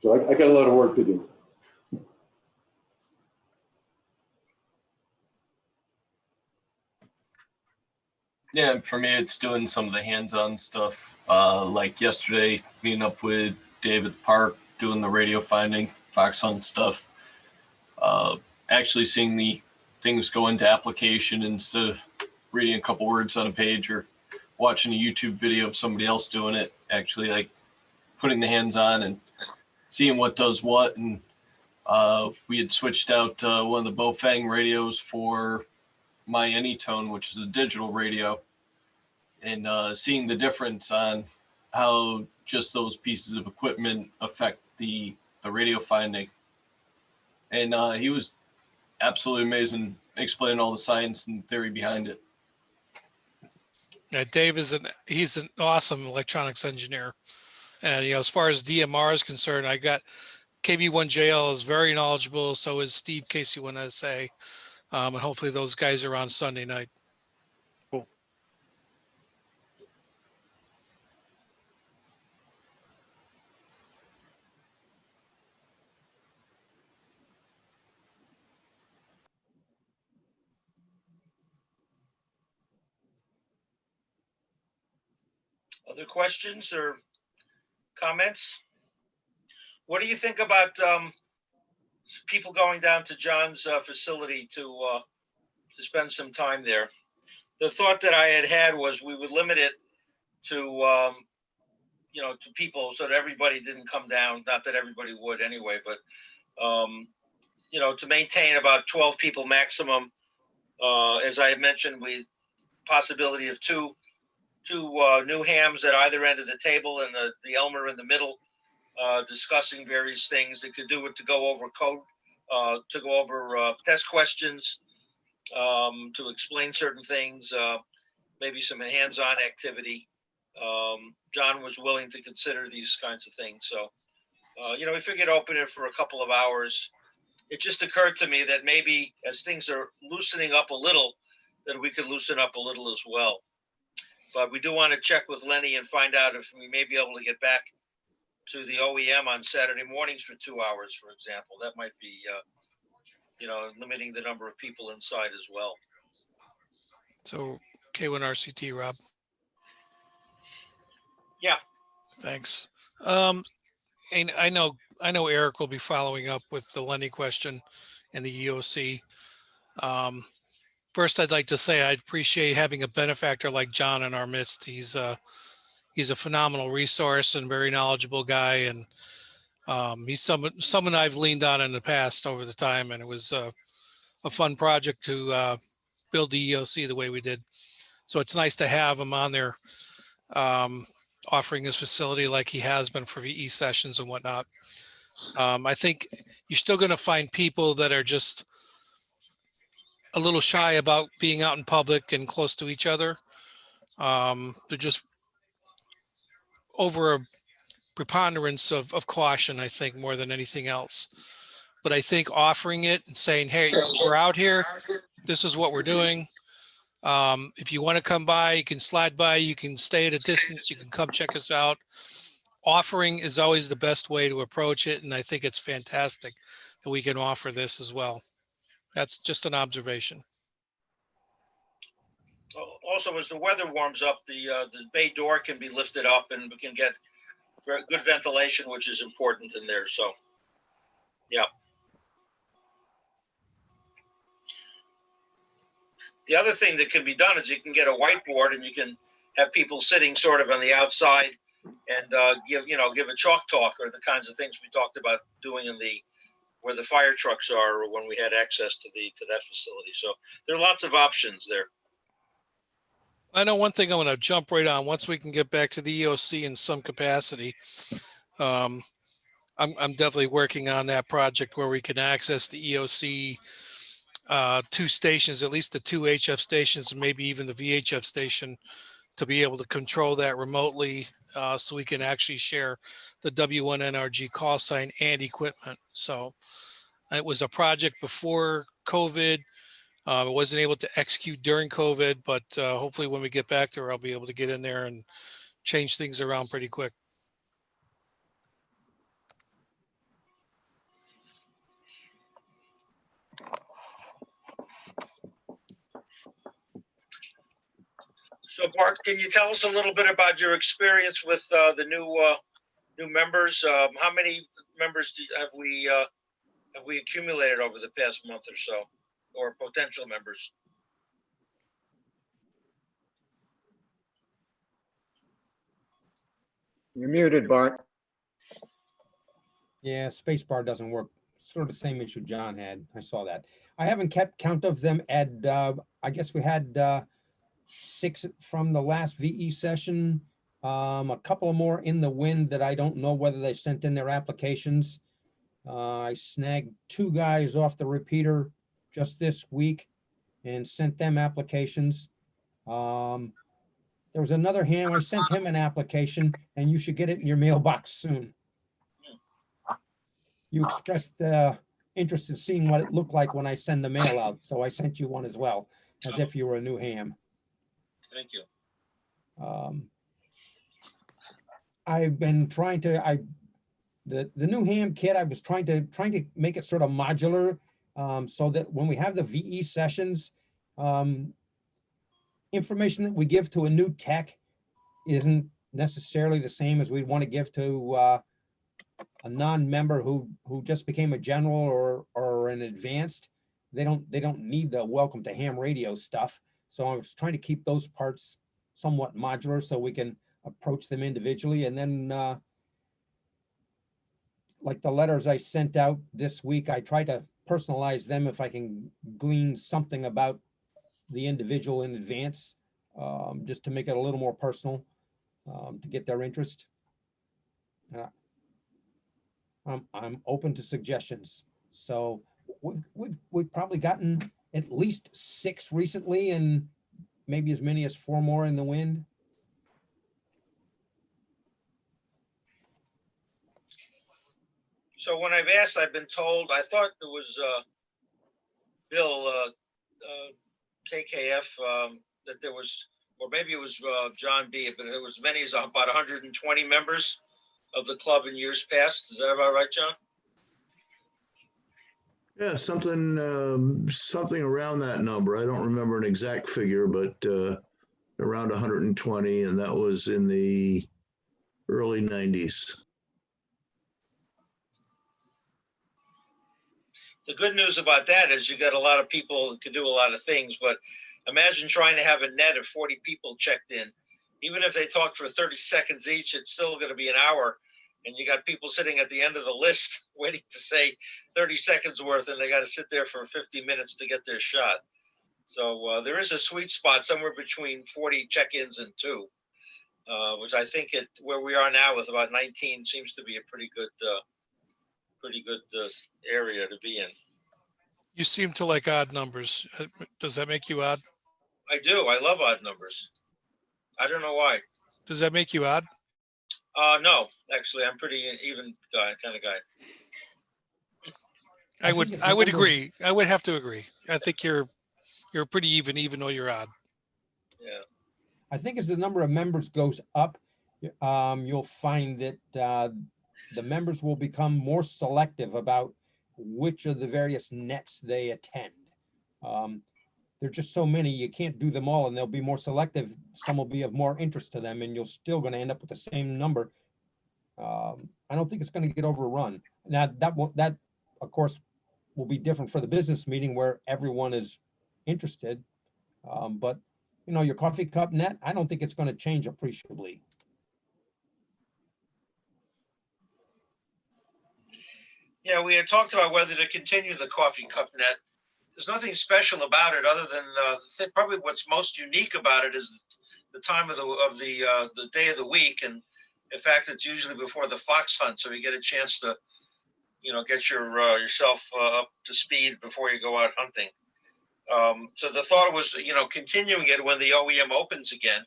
So I got a lot of work to do. Yeah, for me, it's doing some of the hands-on stuff. Like yesterday, meeting up with Dave at the park, doing the radio finding, fox hunt stuff. Actually seeing the things go into application instead of reading a couple words on a page or watching a YouTube video of somebody else doing it. Actually, like putting the hands on and seeing what does what. And we had switched out one of the Bofang radios for my Anytone, which is a digital radio, and seeing the difference on how just those pieces of equipment affect the radio finding. And he was absolutely amazing, explaining all the science and theory behind it. Dave he's an awesome electronics engineer. And, as far as DMR is concerned, I got KB1JL is very knowledgeable. So is Steve KC1SA. And hopefully those guys are on Sunday night. Cool. Other questions or comments? What do you think about people going down to John's facility to spend some time there? The thought that I had was we would limit it to to people so that everybody didn't come down. Not that everybody would anyway, but to maintain about 12 people maximum. As I had mentioned, with possibility of two new hams at either end of the table and the Elmer in the middle, discussing various things that could do it to go over code, to go over test questions, to explain certain things, maybe some hands-on activity. John was willing to consider these kinds of things. So, we figured open it for a couple of hours. It just occurred to me that maybe as things are loosening up a little, that we could loosen up a little as well. But we do want to check with Lenny and find out if we may be able to get back to the OEM on Saturday mornings for 2 hours, for example. That might be, limiting the number of people inside as well. So K1RCT, Rob. Yeah. Thanks. And I know Eric will be following up with the lending question and the EOC. First, I'd like to say I appreciate having a benefactor like John in our midst. He's a phenomenal resource and very knowledgeable guy, and he's someone I've leaned on in the past over the time, and it was a fun project to build the EOC the way we did. So it's nice to have him on there, offering his facility like he has been for VE sessions and whatnot. I think you're still going to find people that are just a little shy about being out in public and close to each other. They're just over a preponderance of caution, I think, more than anything else. But I think offering it and saying, hey, we're out here, this is what we're doing. If you want to come by, you can slide by, you can stay at a distance, you can come check us out. Offering is always the best way to approach it. And I think it's fantastic that we can offer this as well. That's just an observation. Also, as the weather warms up, the bay door can be lifted up and we can get good ventilation, which is important in there. So, yeah. The other thing that can be done is you can get a whiteboard and you can have people sitting sort of on the outside and give a chalk talk, or the kinds of things we talked about doing in where the fire trucks are, or when we had access to that facility. So there are lots of options there. I know one thing I'm going to jump right on. Once we can get back to the EOC in some capacity, I'm definitely working on that project where we can access the EOC 2 stations, at least the 2 HF stations, and maybe even the VHF station, to be able to control that remotely, so we can actually share the W1 NRG call sign and equipment. So it was a project before COVID. I wasn't able to execute during COVID, but hopefully when we get back there, I'll be able to get in there and change things around pretty quick. So Bart, can you tell us a little bit about your experience with the new members? How many members have we accumulated over the past month or so, or potential members? You're muted, Bart. Yeah, spacebar doesn't work. Sort of the same issue John had. I saw that. I haven't kept count of them. Ed, I guess we had 6 from the last VE session. A couple of more in the wind that I don't know whether they sent in their applications. I snagged 2 guys off the repeater just this week and sent them applications. There was another ham. I sent him an application, and you should get it in your mailbox soon. You expressed interest in seeing what it looked like when I send the mail out, so I sent you one as well, as if you were a new ham. Thank you. I've been trying to, the new ham kit, I was trying to make it sort of modular, so that when we have the VE sessions, information that we give to a new tech isn't necessarily the same as we'd want to give to a non-member who just became a general or an advanced. They don't need the welcome to ham radio stuff. So I was trying to keep those parts somewhat modular so we can approach them individually. And then like the letters I sent out this week, I try to personalize them if I can glean something about the individual in advance, just to make it a little more personal, to get their interest. I'm open to suggestions. So we've probably gotten at least 6 recently, and maybe as many as 4 more in the wind. So when I've asked, I've been told, I thought it was Bill KKF that there was, or maybe it was John B, but there was many as about 120 members of the club in years past. Is that about right, John? Yeah, something around that number. I don't remember an exact figure, but around 120, and that was in the early 90s. The good news about that is you got a lot of people that can do a lot of things, but imagine trying to have a net of 40 people checked in. Even if they talk for 30 seconds each, it's still going to be an hour. And you got people sitting at the end of the list waiting to say 30 seconds worth, and they got to sit there for 50 minutes to get their shot. So there is a sweet spot somewhere between 40 check-ins and 2, which I think where we are now with about 19 seems to be a pretty good area to be in. You seem to like odd numbers. Does that make you odd? I do. I love odd numbers. I don't know why. Does that make you odd? No, actually, I'm pretty even kind of guy. I would agree. I would have to agree. I think you're pretty even though you're odd. Yeah. I think as the number of members goes up, you'll find that the members will become more selective about which of the various nets they attend. There's just so many, you can't do them all, and they'll be more selective. Some will be of more interest to them, and you're still going to end up with the same number. I don't think it's going to get overrun. Now, that of course will be different for the business meeting where everyone is interested. But you know, your coffee cup net, I don't think it's going to change appreciably. Yeah, we had talked about whether to continue the coffee cup net. There's nothing special about it other than probably what's most unique about it is the time of the day of the week, and in fact, it's usually before the fox hunt, so you get a chance to, get yourself up to speed before you go out hunting. So the thought was, continuing it when the OEM opens again,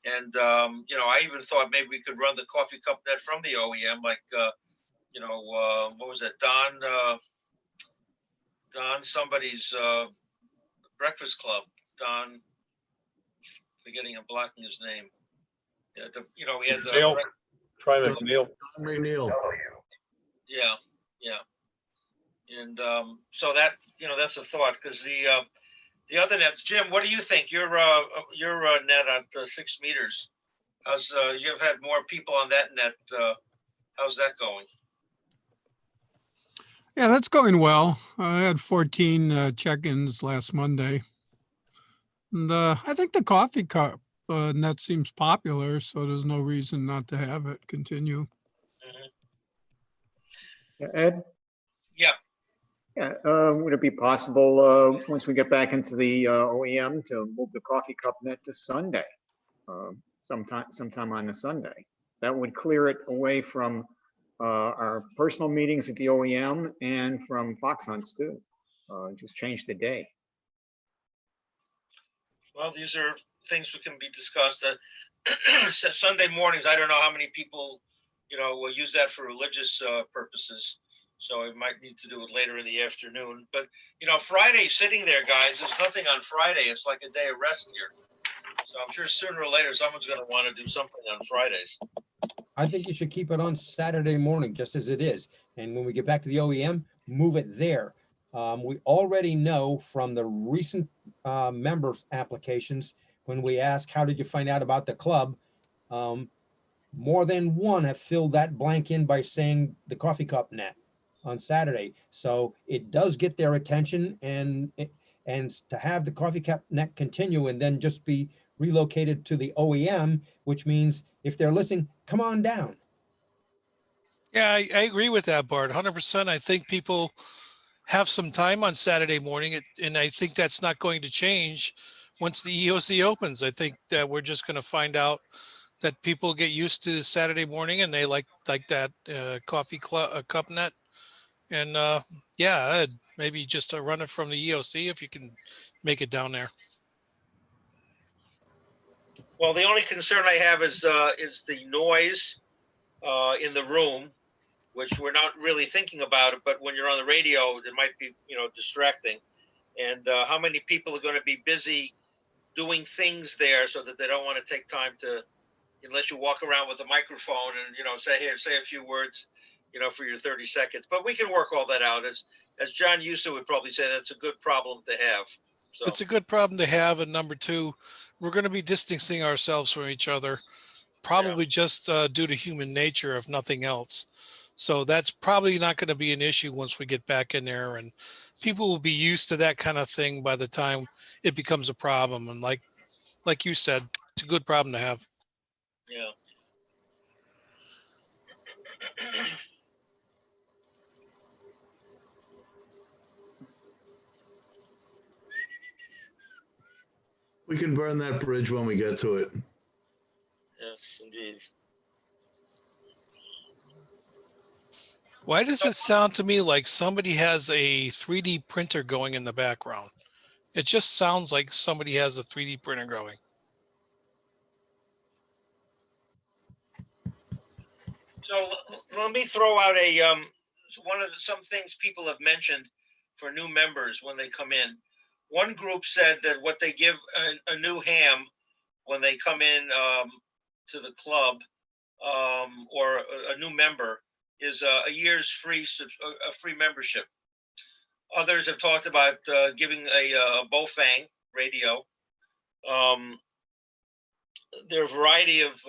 and I even thought maybe we could run the coffee cup net from the OEM, like what was that, Don somebody's Breakfast Club, Don, forgetting and blocking his name. Yeah, we had Neil, try McNeil. McNeil. Yeah. And so that, that's a thought, because the other nets, Jim, what do you think? Your net at 6 meters. How's you've had more people on that net? How's that going? Yeah, that's going well. I had 14 check-ins last Monday. And I think the coffee cup net seems popular, so there's no reason not to have it continue. Ed? Yeah. Yeah, would it be possible, once we get back into the OEM, to move the coffee cup net to Sunday, sometime on the Sunday? That would clear it away from our personal meetings at the OEM and from fox hunts too. Just change the day. Well, these are things that can be discussed. Sunday mornings, I don't know how many people, will use that for religious purposes. So we might need to do it later in the afternoon. But, Friday sitting there, guys, there's nothing on Friday. It's like a day of rest here. So I'm sure sooner or later, someone's going to want to do something on Fridays. I think you should keep it on Saturday morning, just as it is. And when we get back to the OEM, move it there. We already know from the recent members applications, when we ask, how did you find out about the club? More than one have filled that blank in by saying the coffee cup net on Saturday. So it does get their attention, and to have the coffee cup net continue and then just be relocated to the OEM, which means if they're listening, come on down. Yeah, I agree with that, Bart, 100%. I think people have some time on Saturday morning, and I think that's not going to change once the EOC opens. I think that we're just going to find out that people get used to Saturday morning and they like that coffee cup net. And yeah, maybe just to run it from the EOC if you can make it down there. Well, the only concern I have is the noise in the room, which we're not really thinking about it, but when you're on the radio, it might be, distracting. And how many people are going to be busy doing things there so that they don't want to take time to, unless you walk around with a microphone and, say a few words, for your 30 seconds. But we can work all that out. As John Yusu would probably say, that's a good problem to have. So it's a good problem to have. And number two, we're going to be distancing ourselves from each other probably just due to human nature, if nothing else. So that's probably not going to be an issue once we get back in there, and people will be used to that kind of thing by the time it becomes a problem. And like you said, it's a good problem to have. Yeah. We can burn that bridge when we get to it. Yes, indeed. Why does it sound to me like somebody has a 3D printer going in the background? It just sounds like somebody has a 3D printer going. So let me throw out some things people have mentioned for new members when they come in. One group said that what they give a new ham when they come in to the club or a new member is a year's free membership. Others have talked about giving a Bofang radio. There are a variety of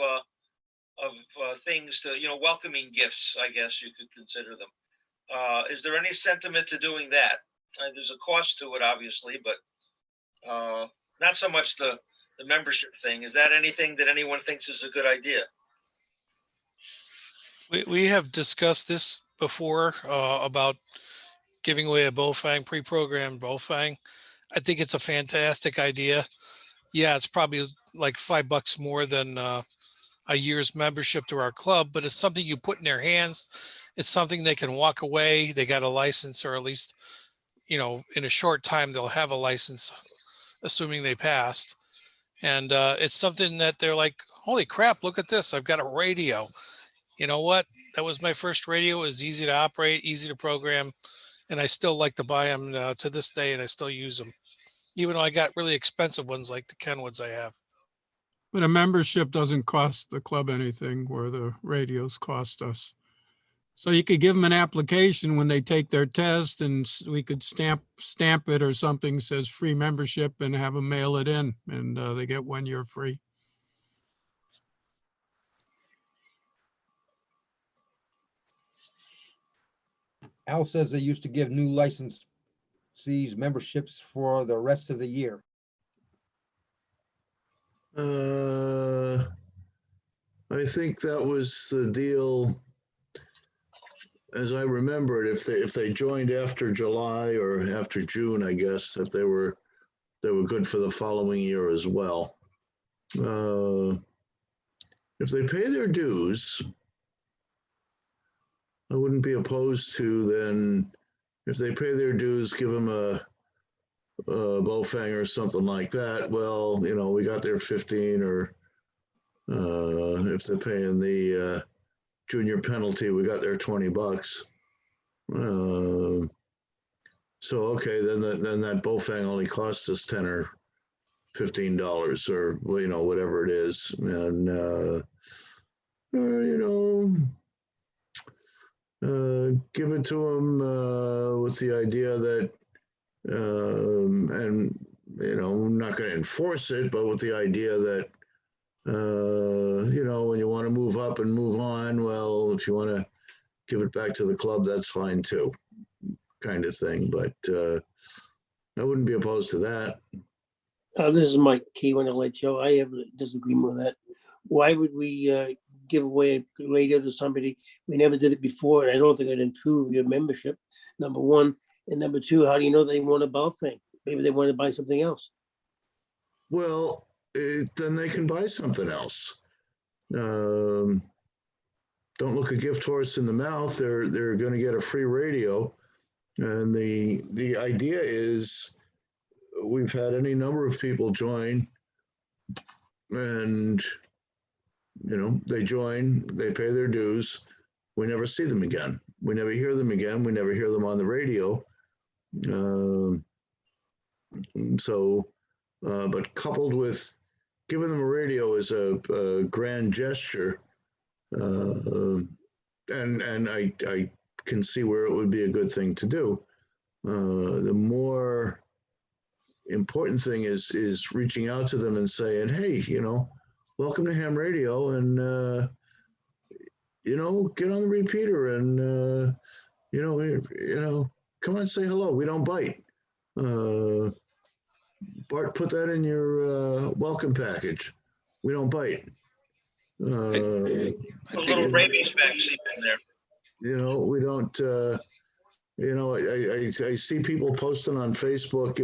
things to, welcoming gifts, I guess you could consider them. Is there any sentiment to doing that? There's a cost to it, obviously, but not so much the membership thing. Is that anything that anyone thinks is a good idea? We have discussed this before about giving away a Bofang, pre-programmed Bofang. I think it's a fantastic idea. Yeah, it's probably like $5 more than a year's membership to our club, but it's something you put in their hands. It's something they can walk away. They got a license, or at least, in a short time, they'll have a license, assuming they passed. And it's something that they're like, holy crap, look at this. I've got a radio. You know what? That was my first radio. It was easy to operate, easy to program. And I still like to buy them to this day, and I still use them, even though I got really expensive ones like the Kenwoods I have. But a membership doesn't cost the club anything, where the radios cost us. So you could give them an application when they take their test, and we could stamp it or something says free membership, and have them mail it in, and they get 1 year free. Al says they used to give new licensees memberships for the rest of the year. I think that was the deal, as I remember it. If they joined after July or after June, I guess that they were good for the following year as well. If they pay their dues, I wouldn't be opposed to then, if they pay their dues, give them a Bofang or something like that. Well, we got their 15, or if they're paying the junior penalty, we got their $20. So okay, then that Bofang only costs us $10 or $15, or whatever it is, and give it to them with the idea that, and I'm not going to enforce it, but with the idea that, when you want to move up and move on, well, if you want to give it back to the club, that's fine too, kind of thing. But I wouldn't be opposed to that. This is Mike Key, want to let you know I have a disagreement with that. Why would we give away a radio to somebody? We never did it before, and I don't think it'd improve your membership, number one. And number two, how do you know they want a Bofang? Maybe they want to buy something else. Well, then they can buy something else. Don't look a gift horse in the mouth. They're going to get a free radio, and the idea is, we've had any number of people join, and they join, they pay their dues. We never see them again. We never hear them again. We never hear them on the radio. But coupled with giving them a radio is a grand gesture, and I can see where it would be a good thing to do. The more important thing is reaching out to them and saying, hey, welcome to ham radio, and get on the repeater, and come on, say hello. We don't bite. Bart, put that in your welcome package. We don't bite. A little rabies vaccine in there. We don't. I see people posting on Facebook.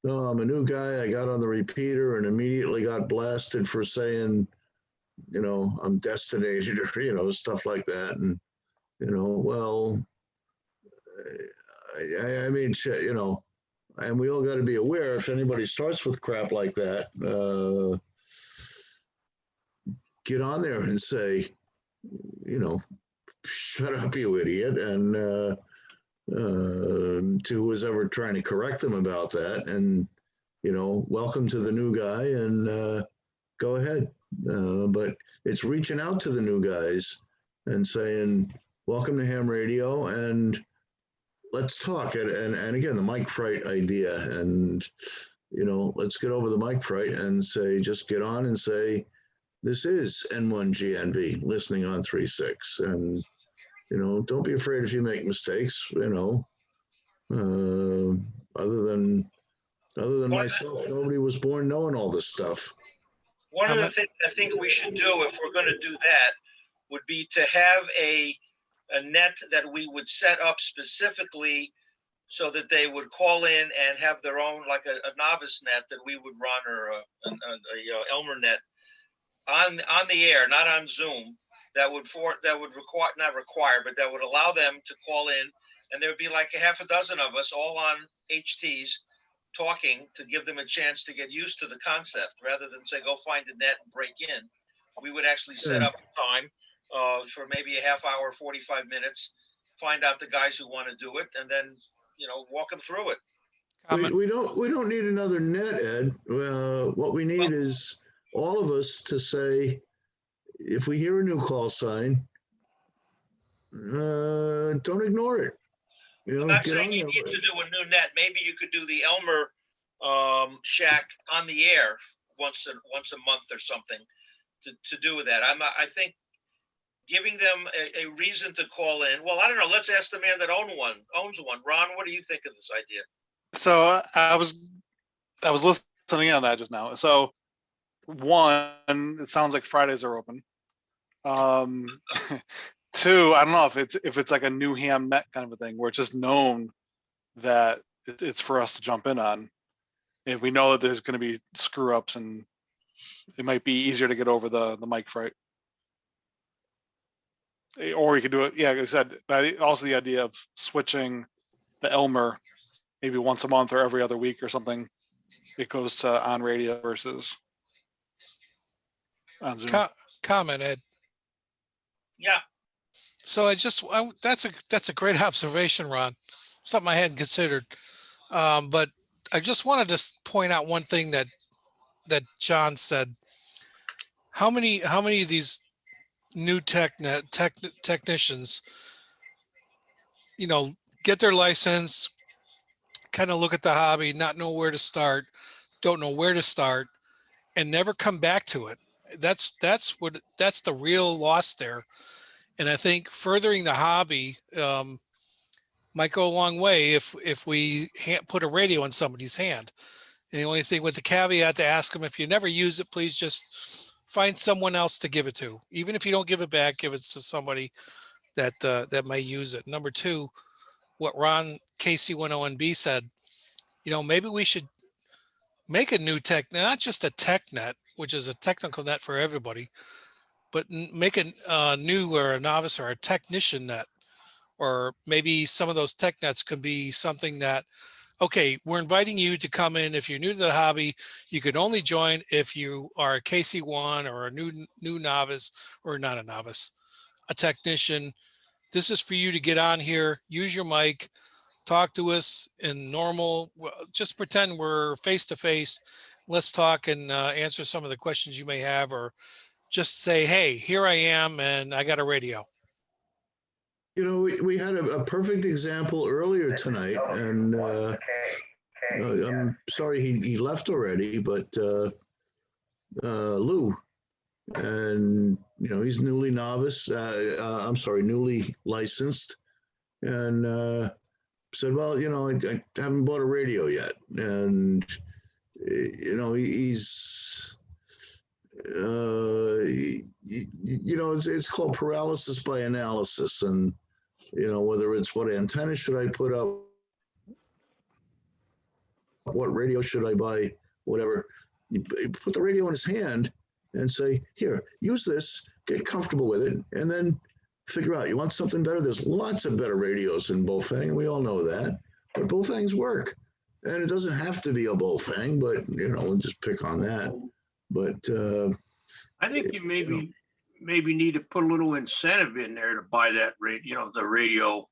Oh, I'm a new guy. I got on the repeater and immediately got blasted for saying, I'm destinated, or stuff like that. And well, I mean, and we all got to be aware if anybody starts with crap like that, get on there and say, shut up, you idiot. And to who's ever trying to correct them about that. And, welcome to the new guy and go ahead. But it's reaching out to the new guys and saying, welcome to ham radio and let's talk. And again, the mic fright idea. And, let's get over the mic fright and say, just get on and say, this is N1GNB listening on 3.6. And, don't be afraid if you make mistakes, other than myself, nobody was born knowing all this stuff. One of the things I think we should do if we're going to do that would be to have a net that we would set up specifically so that they would call in and have their own, like a novice net that we would run, or a Elmer net on the air, not on Zoom. That would require, not require, but that would allow them to call in, and there would be like a half a dozen of us all on HTs talking to give them a chance to get used to the concept, rather than say, go find a net and break in. We would actually set up a time for maybe a half hour, 45 minutes, find out the guys who want to do it, and then, walk them through it. We don't need another net, Ed. What we need is all of us to say, if we hear a new call sign, don't ignore it. I'm not saying you need to do a new net. Maybe you could do the Elmer shack on the air once a month or something to do with that. I think giving them a reason to call in. Well, I don't know. Let's ask the man that owns one. Ron, what do you think of this idea? So I was listening on that just now. So one, it sounds like Fridays are open. Two, I don't know if it's like a new ham net kind of a thing where it's just known that it's for us to jump in on. If we know that there's going to be screw ups, and it might be easier to get over the mic fright. Or you could do it, yeah, like I said, but also the idea of switching the Elmer maybe once a month or every other week or something. It goes to on radio versus on Zoom. Comment, Ed. Yeah. So that's a great observation, Ron. Something I hadn't considered. But I just wanted to point out one thing that John said. How many of these new technicians, get their license, kind of look at the hobby, not know where to start, don't know where to start, and never come back to it. That's the real loss there. And I think furthering the hobby might go a long way if we put a radio in somebody's hand. And the only thing with the caveat to ask them, if you never use it, please just find someone else to give it to. Even if you don't give it back, give it to somebody that may use it. Number two, what Ron KC101B said, maybe we should make a new tech, not just a tech net, which is a technical net for everybody, but make a new or a novice or a technician net. Or maybe some of those tech nets can be something that, okay, we're inviting you to come in. If you're new to the hobby, you can only join if you are a KC1 or a new novice, or not a novice, a technician. This is for you to get on here, use your mic, talk to us in normal, just pretend we're face to face. Let's talk and answer some of the questions you may have, or just say, hey, here I am and I got a radio. We had a perfect example earlier tonight, and I'm sorry he left already, but Lou, and he's newly licensed, and said, well, I haven't bought a radio yet, and he's it's called paralysis by analysis, and whether it's what antenna should I put up, what radio should I buy, whatever. You put the radio in his hand and say, here, use this, get comfortable with it, and then figure out, you want something better? There's lots of better radios than Bofang, and we all know that, but Bofangs work. And it doesn't have to be a Bofang, but, we'll just pick on that. But I think you maybe need to put a little incentive in there to buy that radio, the radio.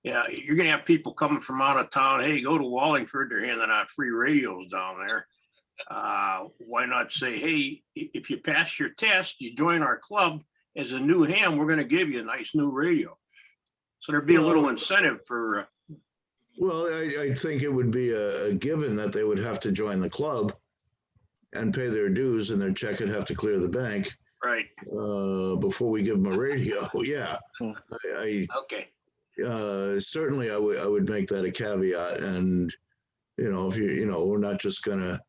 Yeah, you're gonna have people coming from out of town. Hey, go to Wallingford. They're handing out free radios down there. Why not say, hey, if you pass your test, you join our club as a new ham, we're gonna give you a nice new radio. So there'd be a little incentive for. Well, I think it would be a given that they would have to join the club and pay their dues, and their check would have to clear the bank. Right. Before we give them a radio. Yeah. Okay. Certainly I would make that a caveat. And, if we're not just gonna,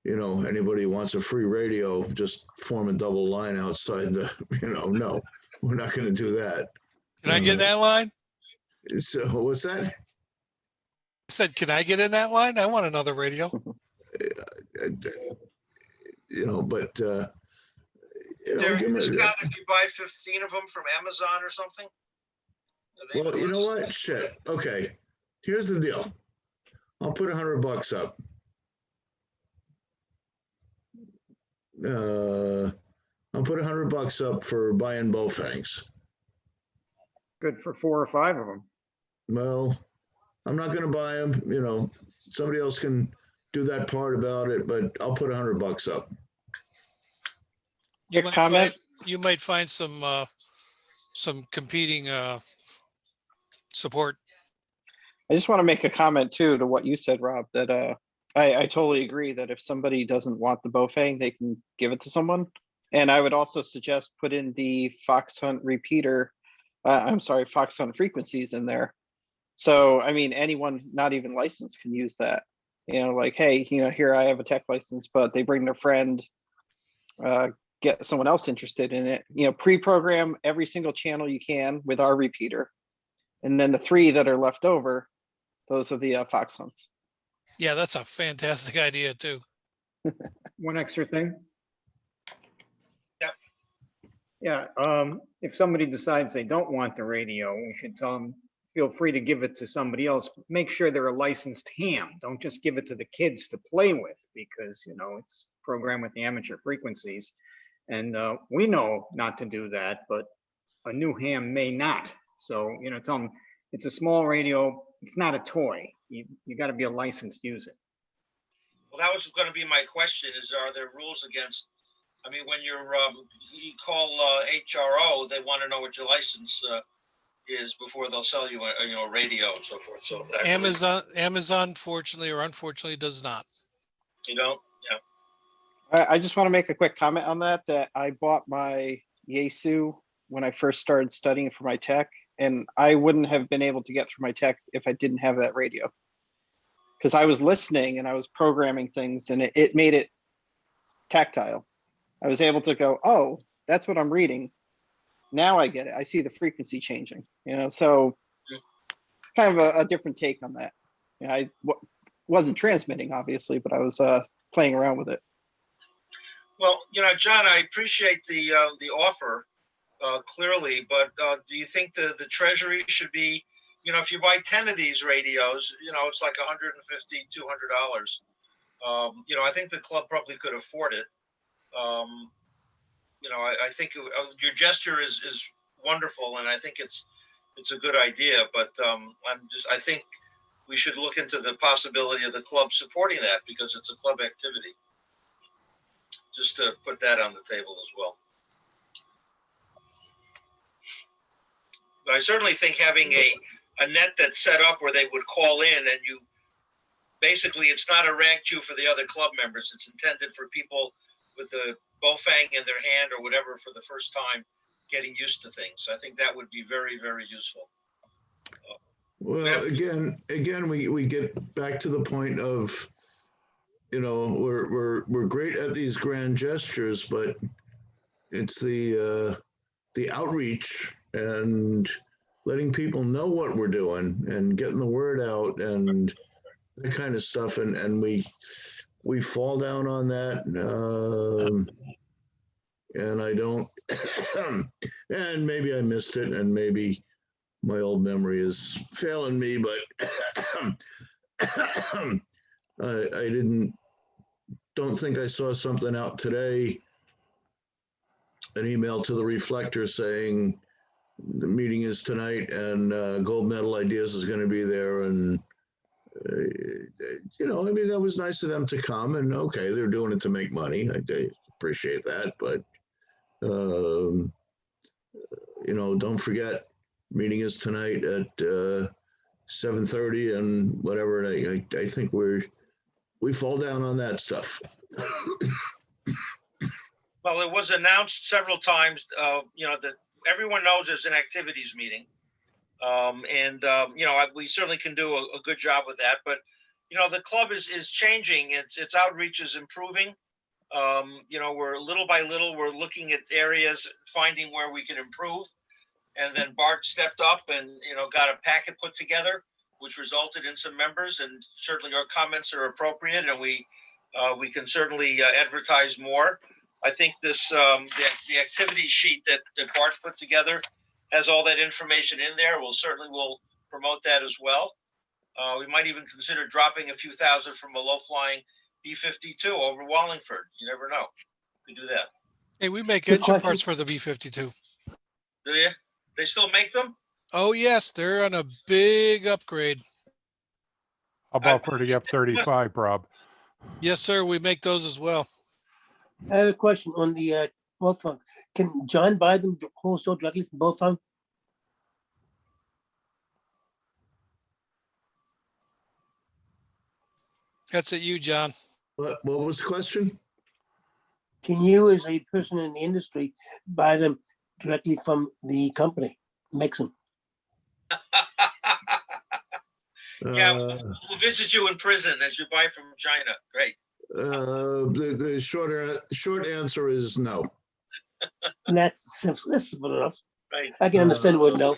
anybody who wants a free radio, just form a double line outside the, no, we're not gonna do that. Can I get in that line? So what's that? I said, can I get in that line? I want another radio. But Scott, if you buy 15 of them from Amazon or something. Well, you know what? Shit. Okay. Here's the deal. I'll put $100 up. I'll put $100 up for buying Bofangs. Good for 4 or 5 of them. Well, I'm not going to buy them. Somebody else can do that part about it, but I'll put $100 up. You might find some competing support. I just want to make a comment too to what you said, Rob, that I totally agree that if somebody doesn't want the Bofang, they can give it to someone. And I would also suggest put in the Fox Hunt repeater, Fox Hunt frequencies in there. So, I mean, anyone not even licensed can use that. Like, hey, here I have a tech license, but they bring their friend, get someone else interested in it. Pre-program every single channel you can with our repeater. And then the 3 that are left over, those are the Fox Hunts. Yeah, that's a fantastic idea too. One extra thing. Yep. Yeah. If somebody decides they don't want the radio, we should tell them, feel free to give it to somebody else. Make sure they're a licensed ham. Don't just give it to the kids to play with, because, it's programmed with the amateur frequencies. And we know not to do that, but a new ham may not. So, tell them it's a small radio. It's not a toy. You got to be a licensed user. Well, that was going to be my question: are there rules against? I mean, when you call HRO, they want to know what your license is before they'll sell you a radio and so forth. So Amazon, fortunately or unfortunately, does not. You don't? Yeah. I just want to make a quick comment on that I bought my Yaesu when I first started studying for my tech, and I wouldn't have been able to get through my tech if I didn't have that radio. Because I was listening and I was programming things, and it made it tactile. I was able to go, oh, that's what I'm reading. Now I get it. I see the frequency changing, so kind of a different take on that. I wasn't transmitting, obviously, but I was playing around with it. Well, John, I appreciate the offer clearly, but do you think the Treasury should be, if you buy 10 of these radios, it's like $150, $200. I think the club probably could afford it. I think your gesture is wonderful, and I think it's a good idea. But I think we should look into the possibility of the club supporting that, because it's a club activity. Just to put that on the table as well. But I certainly think having a net that's set up where they would call in, and basically it's not a rag chew for the other club members. It's intended for people with the Bofang in their hand or whatever for the first time, getting used to things. I think that would be very, very useful. Well, again, we get back to the point of, we're great at these grand gestures, but it's the outreach and letting people know what we're doing and getting the word out and that kind of stuff. And we fall down on that. And I don't, and maybe I missed it, and maybe my old memory is failing me, but I don't think I saw something out today, an email to the Reflector saying the meeting is tonight and Gold Medal Ideas is going to be there. And, I mean, that was nice of them to come, and okay, they're doing it to make money. I appreciate that, but don't forget, meeting is tonight at 7:30 and whatever. I think we fall down on that stuff. Well, it was announced several times, that everyone knows there's an activities meeting. We certainly can do a good job with that, but, the club is changing. Its outreach is improving. We're little by little, we're looking at areas, finding where we can improve. And then Bart stepped up and, got a packet put together, which resulted in some members, and certainly our comments are appropriate, and we can certainly advertise more. I think this, the activity sheet that Bart put together has all that information in there. We'll promote that as well. We might even consider dropping a few thousand from a low-flying B-52 over Wallingford. You never know. We do that. Hey, we make engine parts for the B-52. Do you? They still make them? Oh, yes. They're on a big upgrade. How about for the F-35, Rob? Yes, sir. We make those as well. I have a question on the Bofang. Can John buy them wholesale directly from Bofang? That's at you, John. What was the question? Can you, as a person in the industry, buy them directly from the company, makes them? Yeah, we'll visit you in prison as you buy from China. Great. The short answer is no. And that's simple enough. Right. I can understand what no.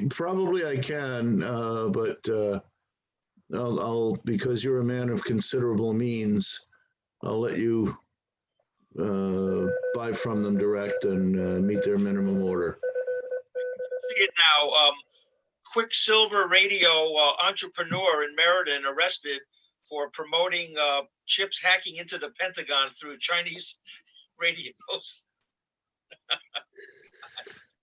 Probably I can, but I'll because you're a man of considerable means, I'll let you buy from them direct and meet their minimum order. See it now. Quicksilver Radio entrepreneur in Meriden arrested for promoting chips hacking into the Pentagon through Chinese radios.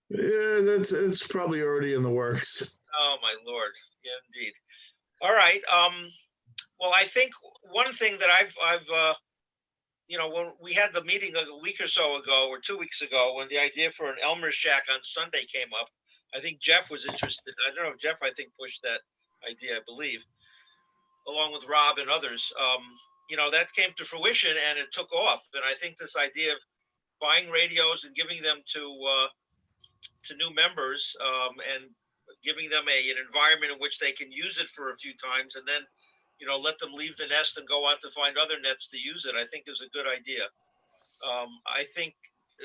Yeah, it's probably already in the works. Oh my Lord! Yeah, indeed. All right. Well, I think one thing that I've when we had the meeting a week or so ago, or 2 weeks ago, when the idea for an Elmer's Shack on Sunday came up, I think Jeff was interested. I don't know if Jeff, I think, pushed that idea, I believe, along with Rob and others. That came to fruition and it took off. And I think this idea of buying radios and giving them to new members and giving them an environment in which they can use it for a few times and then, let them leave the nest and go out to find other nets to use it, I think is a good idea. I think,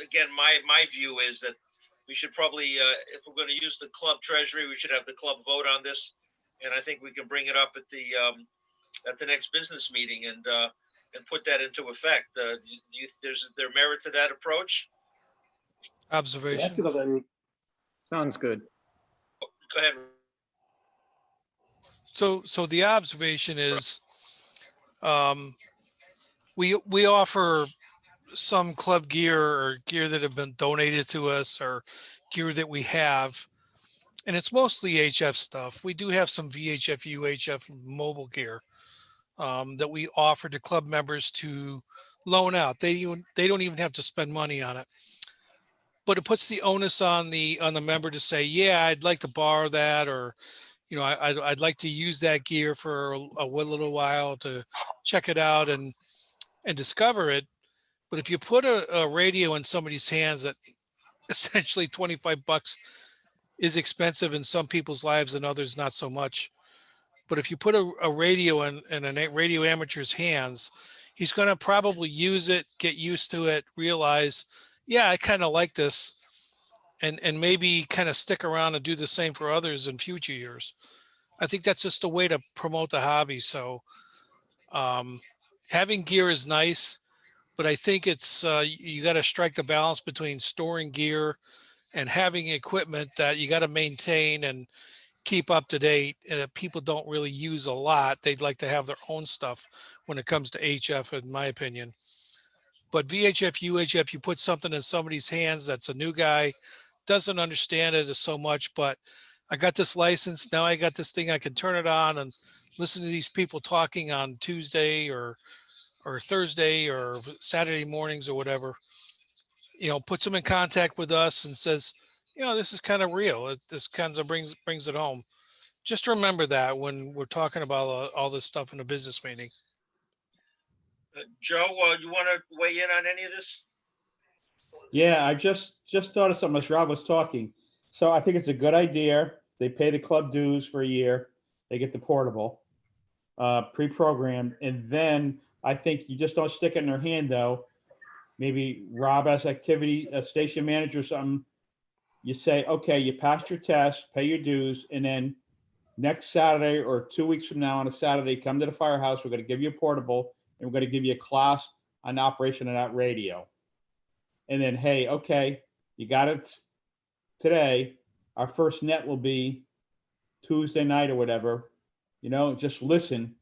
again, my view is that we should probably, if we're going to use the club treasury, we should have the club vote on this. And I think we can bring it up at the next business meeting and put that into effect. There's there merit to that approach? Observation. Sounds good. Go ahead. So the observation is, we offer some club gear or gear that have been donated to us or gear that we have, and it's mostly HF stuff. We do have some VHF, UHF mobile gear that we offer to club members to loan out. They don't even have to spend money on it, but it puts the onus on the member to say, yeah, I'd like to borrow that, or you know, I'd like to use that gear for a little while to check it out and discover it. But if you put a radio in somebody's hands that essentially $25 is expensive in some people's lives and others not so much. But if you put a radio in a radio amateur's hands, he's going to probably use it, get used to it, realize, yeah, I kind of like this, and maybe kind of stick around and do the same for others in future years. I think that's just a way to promote the hobby. So having gear is nice, but I think it's you got to strike the balance between storing gear and having equipment that you got to maintain and keep up to date, and that people don't really use a lot. They'd like to have their own stuff when it comes to HF, in my opinion. But VHF, UHF, you put something in somebody's hands that's a new guy, doesn't understand it so much, but I got this license, now I got this thing, I can turn it on and listen to these people talking on Tuesday or Thursday or Saturday mornings or whatever. You know, puts them in contact with us and says, you know, this is kind of real. This kind of brings it home. Just remember that when we're talking about all this stuff in a business meeting. Joe, you want to weigh in on any of this? Yeah, I just thought of something as Rob was talking. So I think it's a good idea. They pay the club dues for a year. They get the portable, pre-programmed, and then I think you just don't stick it in their hand though. Maybe Rob as activity station manager or something. You say, okay, you passed your test, pay your dues, and then next Saturday or 2 weeks from now on a Saturday, come to the firehouse. We're going to give you a portable, and we're going to give you a class on operation of that radio. And then, hey, okay, you got it today. Our first net will be Tuesday night or whatever. You know, just listen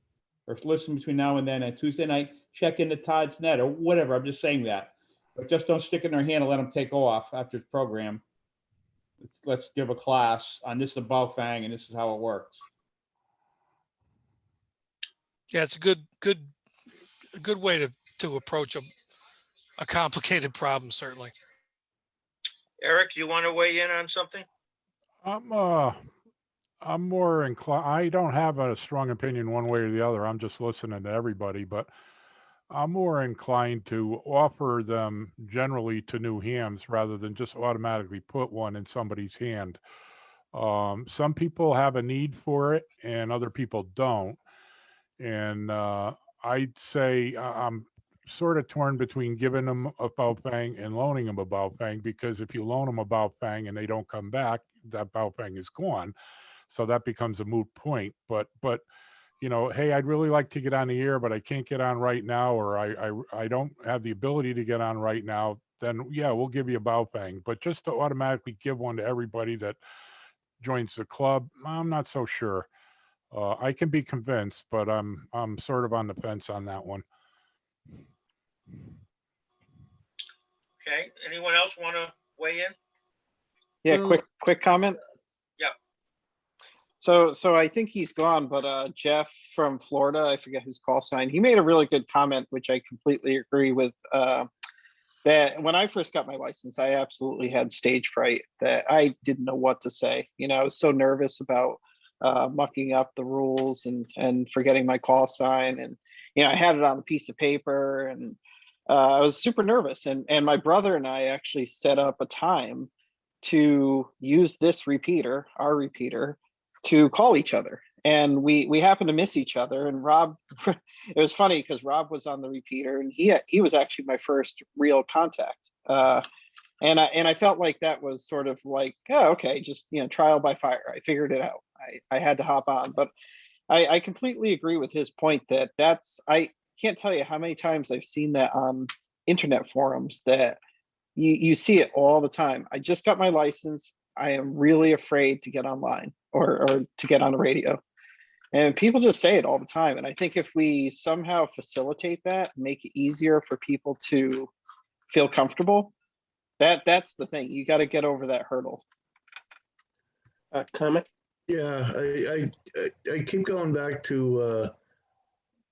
between now and then. And Tuesday night, check into Todd's net or whatever. I'm just saying that. But just don't stick in their hand and let them take off after the program. Let's give a class on this above fang, and this is how it works. Yeah, it's a good way to approach a complicated problem, certainly. Eric, you want to weigh in on something? I'm more inclined. I don't have a strong opinion one way or the other. I'm just listening to everybody, but I'm more inclined to offer them generally to new hams rather than just automatically put one in somebody's hand. Some people have a need for it and other people don't. And I'd say I'm sort of torn between giving them a Baofeng and loaning them a Baofeng, because if you loan them a Baofeng and they don't come back, that Baofeng is gone. So that becomes a moot point. But you know, hey, I'd really like to get on the air, but I can't get on right now, or I don't have the ability to get on right now, then yeah, we'll give you a Baofeng. But just to automatically give one to everybody that joins the club, I'm not so sure. I can be convinced, but I'm sort of on the fence on that one. Okay. Anyone else want to weigh in? Yeah, quick comment. Yeah. So I think he's gone, but Jeff from Florida, I forget his call sign, he made a really good comment, which I completely agree with. That when I first got my license, I absolutely had stage fright, that I didn't know what to say. You know, I was so nervous about mucking up the rules and forgetting my call sign. And, you know, I had it on a piece of paper, and I was super nervous. And my brother and I actually set up a time to use this repeater, our repeater, to call each other. And we happened to miss each other. And Rob, it was funny because Rob was on the repeater, and he was actually my first real contact. And I felt like that was sort of like, oh, okay, just, you know, trial by fire. I figured it out. I had to hop on. But I completely agree with his point that I can't tell you how many times I've seen that on internet forums, that you see it all the time. I just got my license. I am really afraid to get online or to get on the radio. And people just say it all the time. And I think if we somehow facilitate that, make it easier for people to feel comfortable, that's the thing. You got to get over that hurdle. Comment? Yeah, I keep going back to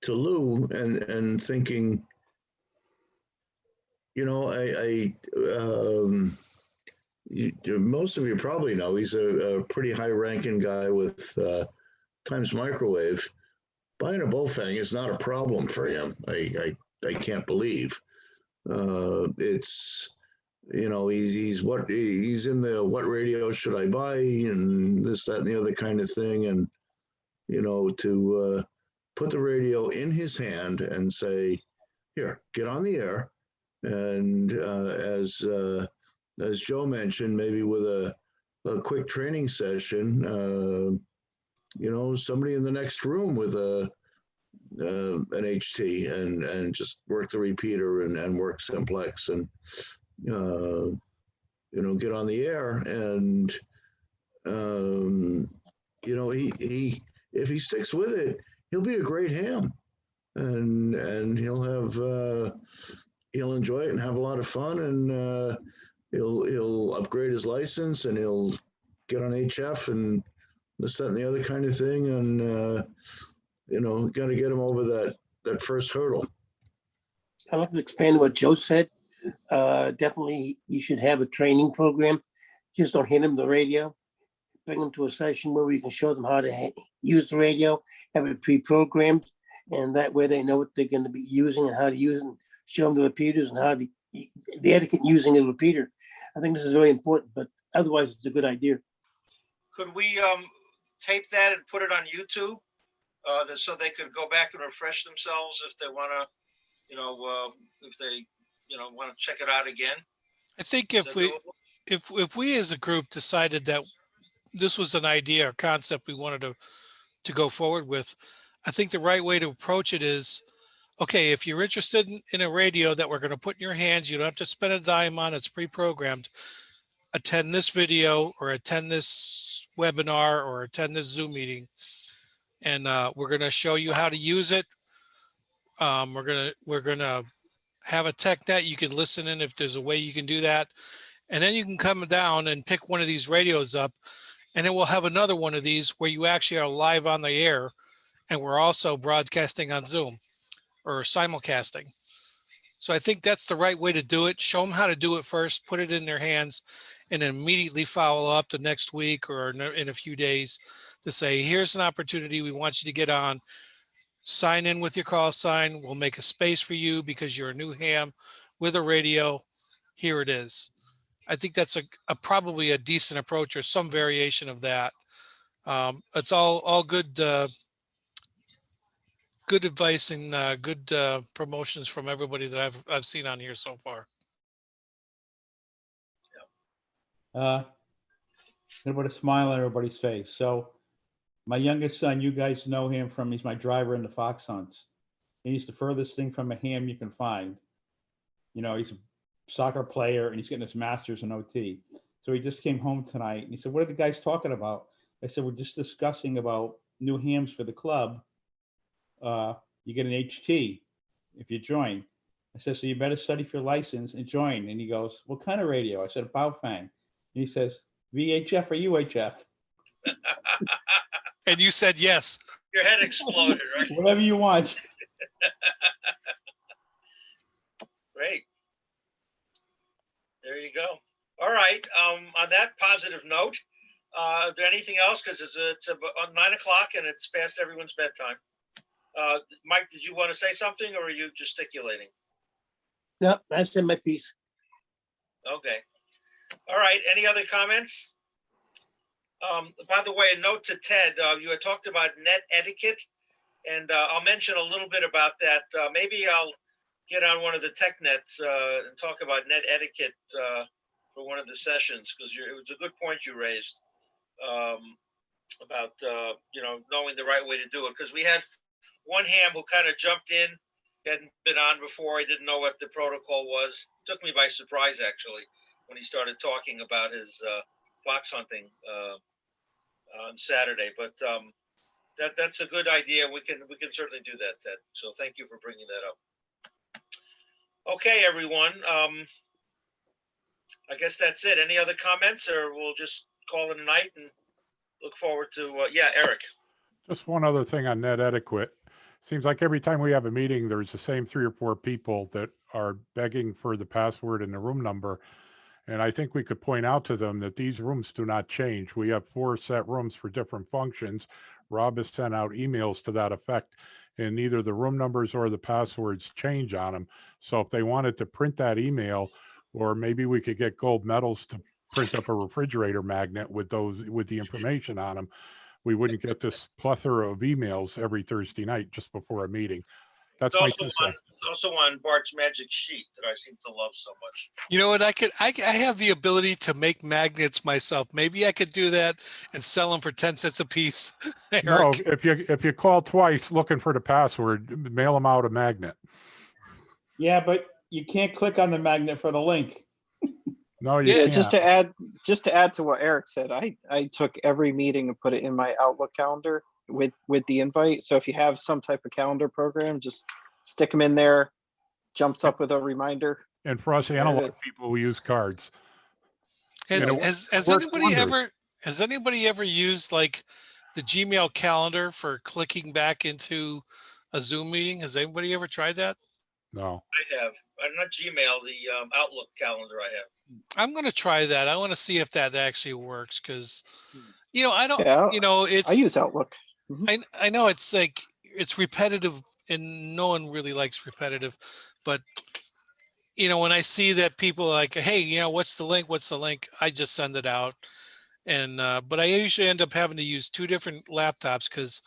Lou and thinking, you know, most of you probably know he's a pretty high-ranking guy with Times Microwave. Buying a Bofang is not a problem for him. I can't believe. It's, you know, he's in the what radio should I buy and this, that, and the other kind of thing. And, you know, to put the radio in his hand and say, here, get on the air. And as Joe mentioned, maybe with a quick training session, you know, somebody in the next room with an HT and just work the repeater and work simplex and, you know, get on the air. And, you know, he if he sticks with it, he'll be a great ham, and he'll enjoy it and have a lot of fun, and he'll upgrade his license and he'll get on HF and this, that, and the other kind of thing. And, you know, got to get him over that first hurdle. I'd like to expand on what Joe said. Definitely, you should have a training program. Just don't hand them the radio. Bring them to a session where we can show them how to use the radio, have it pre-programmed, and that way they know what they're going to be using and how to use it, and show them the repeaters and how to, the etiquette using a repeater. I think this is very important, but otherwise it's a good idea. Could we tape that and put it on YouTube so they could go back and refresh themselves if they want to, you know, if they, you know, want to check it out again? I think if we as a group decided that this was an idea or concept we wanted to go forward with, I think the right way to approach it is, okay, if you're interested in a radio that we're going to put in your hands, you don't have to spend a dime on, it's pre-programmed, attend this video or attend this webinar or attend this Zoom meeting. And we're going to show you how to use it. We're gonna have a tech net. You can listen in if there's a way you can do that. And then you can come down and pick one of these radios up, and then we'll have another one of these where you actually are live on the air, and we're also broadcasting on Zoom or simulcasting. So I think that's the right way to do it. Show them how to do it first, put it in their hands, and then immediately follow up the next week or in a few days to say, here's an opportunity. We want you to get on. Sign in with your call sign. We'll make a space for you because you're a new ham with a radio. Here it is. I think that's probably a decent approach or some variation of that. It's all good, good advice and good promotions from everybody that I've seen on here so far. Gonna put a smile on everybody's face. So my youngest son, you guys know him he's my driver in the fox hunts. He's the furthest thing from a ham you can find. You know, he's a soccer player and he's getting his master's in OT. So he just came home tonight and he said, what are the guys talking about? I said, we're just discussing about new hams for the club. You get an HT if you join. I said, so you better study for your license and join. And he goes, what kind of radio? I said, a Baofeng. And he says, VHF or UHF? And you said yes. Your head exploded, right? Whatever you want. Great. There you go. All right. On that positive note, is there anything else? Because it's about 9 o'clock and it's past everyone's bedtime. Mike, did you want to say something or are you gesticulating? No, I said my piece. Okay. All right. Any other comments? By the way, a note to Ted, you had talked about net etiquette, and I'll mention a little bit about that. Maybe I'll get on one of the tech nets and talk about net etiquette for one of the sessions, because it was a good point you raised about, you know, knowing the right way to do it. Because we had one ham who kind of jumped in, hadn't been on before, he didn't know what the protocol was. Took me by surprise, actually, when he started talking about his fox hunting on Saturday, but that's a good idea. We can certainly do that, Ted. So thank you for bringing that up. Okay, everyone. I guess that's it. Any other comments, or we'll just call it a night and look forward to yeah, Eric. Just one other thing on net etiquette. Seems like every time we have a meeting, there's the same 3 or 4 people that are begging for the password and the room number. And I think we could point out to them that these rooms do not change. We have 4 set rooms for different functions. Rob has sent out emails to that effect, and neither the room numbers or the passwords change on them. So if they wanted to print that email, or maybe we could get Gold Medals to print up a refrigerator magnet with the information on them, we wouldn't get this plethora of emails every Thursday night just before a meeting. That's my 2 cents. It's also on Bart's magic sheet that I seem to love so much. You know what? I have the ability to make magnets myself. Maybe I could do that and sell them for 10 cents a piece. No, Eric. if you call twice looking for the password, mail them out a magnet. Yeah, but you can't click on the magnet for the link. No, you Yeah, can't. just to add to what Eric said, I took every meeting and put it in my Outlook calendar with the invite. So if you have some type of calendar program, just stick them in there, jumps up with a reminder. And for us There it analog is. people, we use cards. Has anybody ever used like the Gmail calendar for clicking back into a Zoom meeting? Has anybody ever tried that? No. I have, not Gmail, the Outlook calendar I have. I'm going to try that. I want to see if that actually works because, I don't, Yeah, it's. I use Outlook. I know it's like it's repetitive, and no one really likes repetitive, but when I see that people are like, hey, what's the link? What's the link? I just send it out, and but I usually end up having to use 2 different laptops because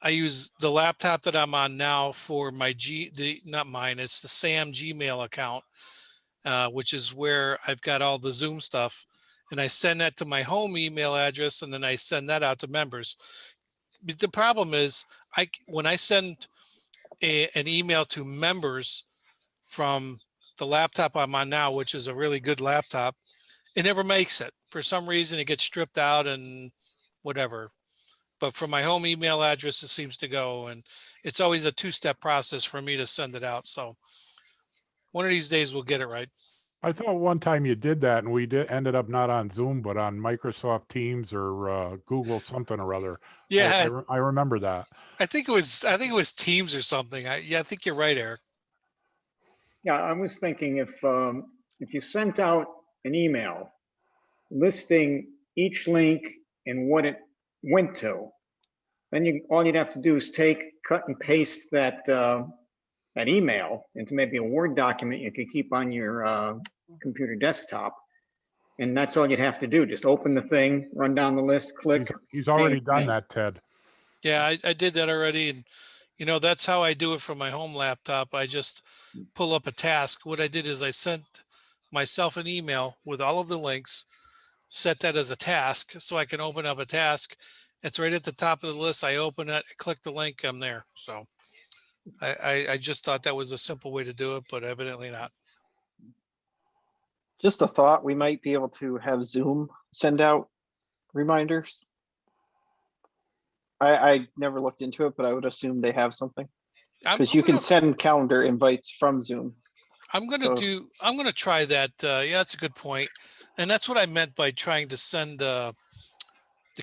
I use the laptop that I'm on now for my not mine, it's the S.A.M Gmail account, which is where I've got all the Zoom stuff, and I send that to my home email address, and then I send that out to members. But the problem is, when I send an email to members from the laptop I'm on now, which is a really good laptop, it never makes it. For some reason, it gets stripped out and whatever. But for my home email address, it seems to go, and it's always a 2-step process for me to send it out. So one of these days we'll get it right. I thought one time you did that, and we ended up not on Zoom, but on Microsoft Teams or Google something or other. Yeah, I remember that. I think it was Teams or something. I think you're right, Eric. Yeah, I was thinking if you sent out an email listing each link and what it went to, then all you'd have to do is cut and paste that email into maybe a Word document you could keep on your computer desktop. And that's all you'd have to do. Just open the thing, run down the list, click. He's already done that, Ted. Yeah, I did that already. And, that's how I do it from my home laptop. I just pull up a task. What I did is I sent myself an email with all of the links, set that as a task so I can open up a task. It's right at the top of the list. I open it, I click the link, I'm there. So I just thought that was a simple way to do it, but evidently not. Just a thought, we might be able to have Zoom send out reminders. I never looked into it, but I would assume they have something. Because you can send calendar invites from Zoom. I'm going to try that. Yeah, that's a good point. And that's what I meant by trying to send the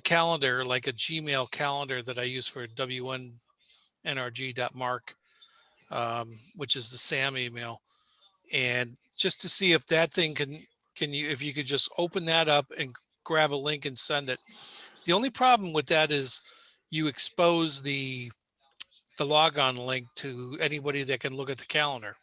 calendar, like a Gmail calendar that I use for wnrg.mark, which is the S.A.M email. And just to see if that thing if you could just open that up and grab a link and send it. The only problem with that is you expose the logon link to anybody that can look at the calendar.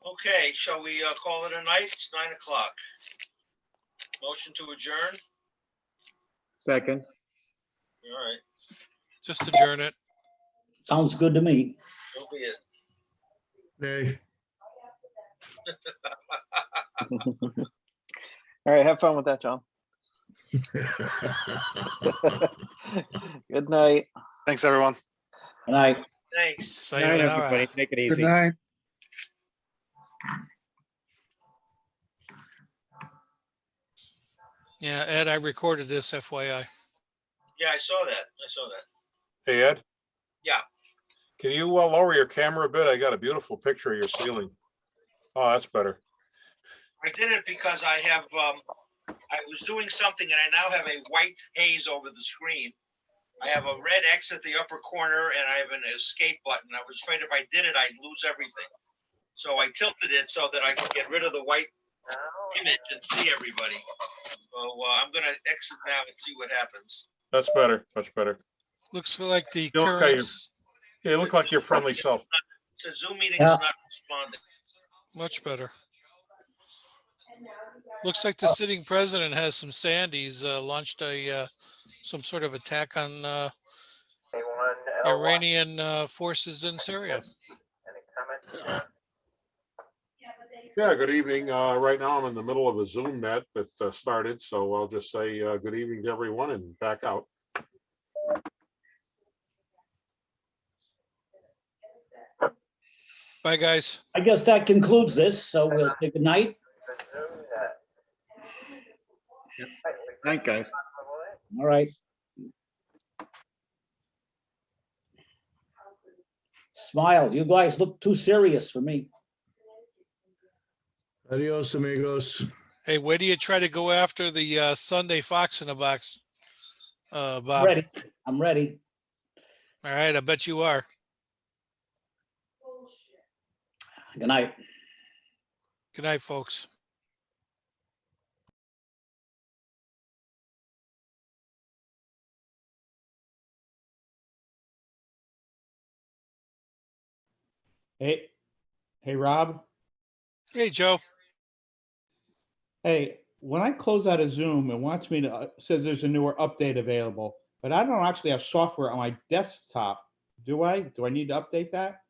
Okay, shall we call it a night? It's 9 o'clock. Motion to adjourn? Second. All right. Just adjourn it. Sounds good to me. So be it. Nay. All right, have fun with that, John. Good night. Thanks, everyone. Good night. Thanks. Good night, everybody. Take it easy. Good night. Yeah, Ed, I recorded this, FYI. Yeah, I saw that. Hey, Ed, Yeah. can you lower your camera a bit? I got a beautiful picture of your ceiling. Oh, that's better. I did it because I have I was doing something and I now have a white haze over the screen. I have a red X at the upper corner and I have an escape button. I was afraid if I did it, I'd lose everything. So I tilted it so that I could get rid of the white image and see everybody. So I'm gonna exit now and see what happens. That's better, much better. Looks like the You look current, Yeah, you look like your friendly self. It says Zoom meeting Yeah. is not responding. much better. Looks like the sitting president has some sandies, launched a some sort of attack on Iranian forces in Syria. Yeah, good evening. Right now I'm in the middle of a Zoom net that started, so I'll just say good evening to everyone and back out. Bye, guys. I guess that concludes this, so we'll say good night. Night, guys. All right. Smile. You guys look too serious for me. Adios, amigos. Hey, where do you try to go after the Sunday Fox in the Box, Bob? Ready. I'm ready. All right, I bet you are. Good night. Good night, folks. Hey, Rob. Hey, Joe. Hey, when I close out of Zoom, it wants me to, says there's a newer update available, but I don't actually have software on my desktop. Do I? Do I need to update that?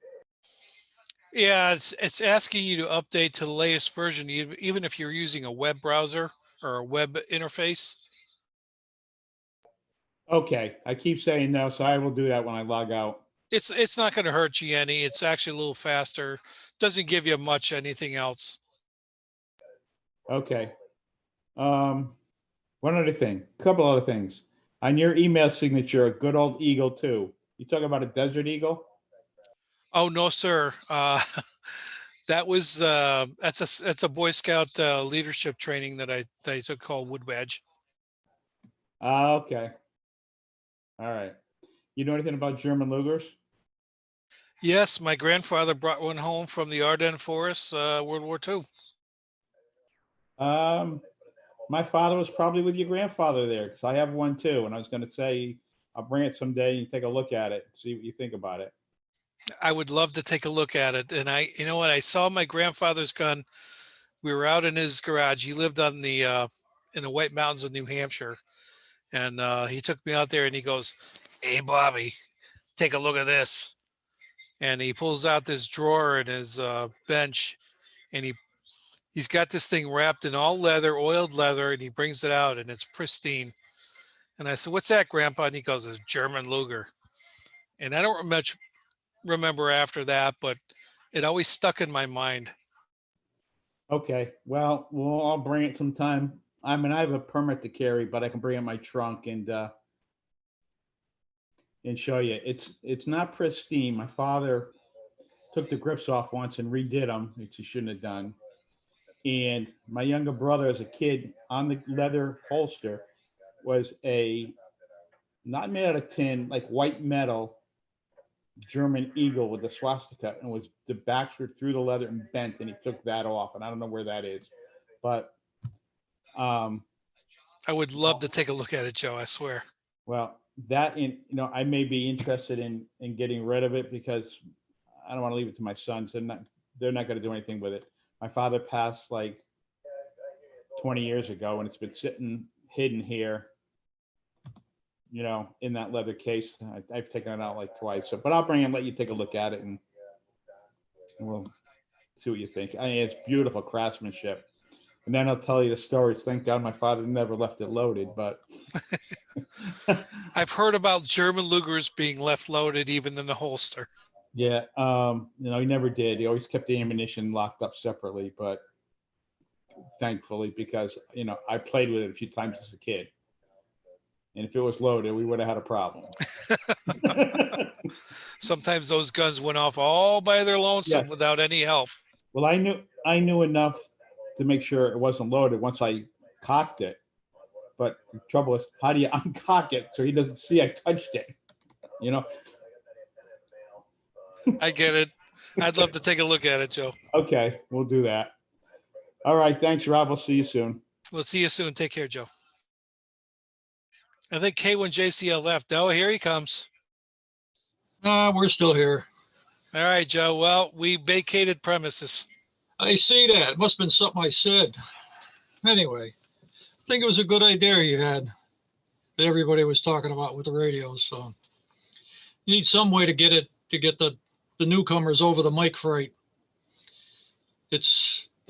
Yeah, it's asking you to update to the latest version, even if you're using a web browser or a web interface. Okay, I keep saying no, so I will do that when I log out. It's not going to hurt you any. It's actually a little faster. Doesn't give you much anything else. Okay. One other thing, a couple other things. On your email signature, good old eagle too. You talking about a desert eagle? Oh no, sir. That was that's a Boy Scout leadership training that I took called Wood Wedge. Okay. All right. You know anything about German Lugers? Yes, my grandfather brought one home from the Ardennes Forest, World War II. My father was probably with your grandfather there because I have one too. And I was going to say, I'll bring it someday and take a look at it, see what you think about it. I would love to take a look at it. And you know what? I saw my grandfather's gun. We were out in his garage. He lived on the in the White Mountains of New Hampshire. And he took me out there and he goes, "Hey, Bobby, take a look at this." And he pulls out this drawer in his bench and he's got this thing wrapped in all leather, oiled leather, and he brings it out and it's pristine. And I said, "What's that, Grandpa?" And he goes, "A German Luger." And I don't much remember after that, but it always stuck in my mind. Okay. Well, I'll bring it sometime. I mean, I have a permit to carry, but I can bring it in my trunk and show you. It's not pristine. My father took the grips off once and redid them, which he shouldn't have done. And my younger brother, as a kid, on the leather holster was a, not made out of tin, like white metal German eagle with a swastika, and was the backward through the leather and bent, and he took that off, and I don't know where that is, but I would love to take a look at it, Joe. I swear. well, that I may be interested in getting rid of it because I don't want to leave it to my sons. They're not going to do anything with it. My father passed like 20 years ago, and it's been sitting hidden here, in that leather case. I've taken it out like twice. So, but I'll bring it and let you take a look at it, and we'll see what you think. I mean, it's beautiful craftsmanship. And then I'll tell you the stories. Thank God my father never left it loaded, but I've heard about German Lugers being left loaded even in the holster. yeah, he never did. He always kept the ammunition locked up separately, but thankfully, because, I played with it a few times as a kid. And if it was loaded, we would have had a problem. Sometimes those guns went off all by their lonesome without any help. Well, I knew enough to make sure it wasn't loaded once I cocked it. but the trouble is, how do you uncock it so he doesn't see I touched it? You know? I get it. I'd love to take a look at it, Joe. Okay, we'll do that. All right, thanks, Rob. We'll see you soon. We'll see you soon. Take care, Joe. I think K1JCL left. Oh, here he comes. We're still here. All right, Joe. Well, we vacated premises. I see that. It must have been something I said. Anyway, I think it was a good idea you had that everybody was talking about with the radios. So you need some way to get the newcomers over the mic fright.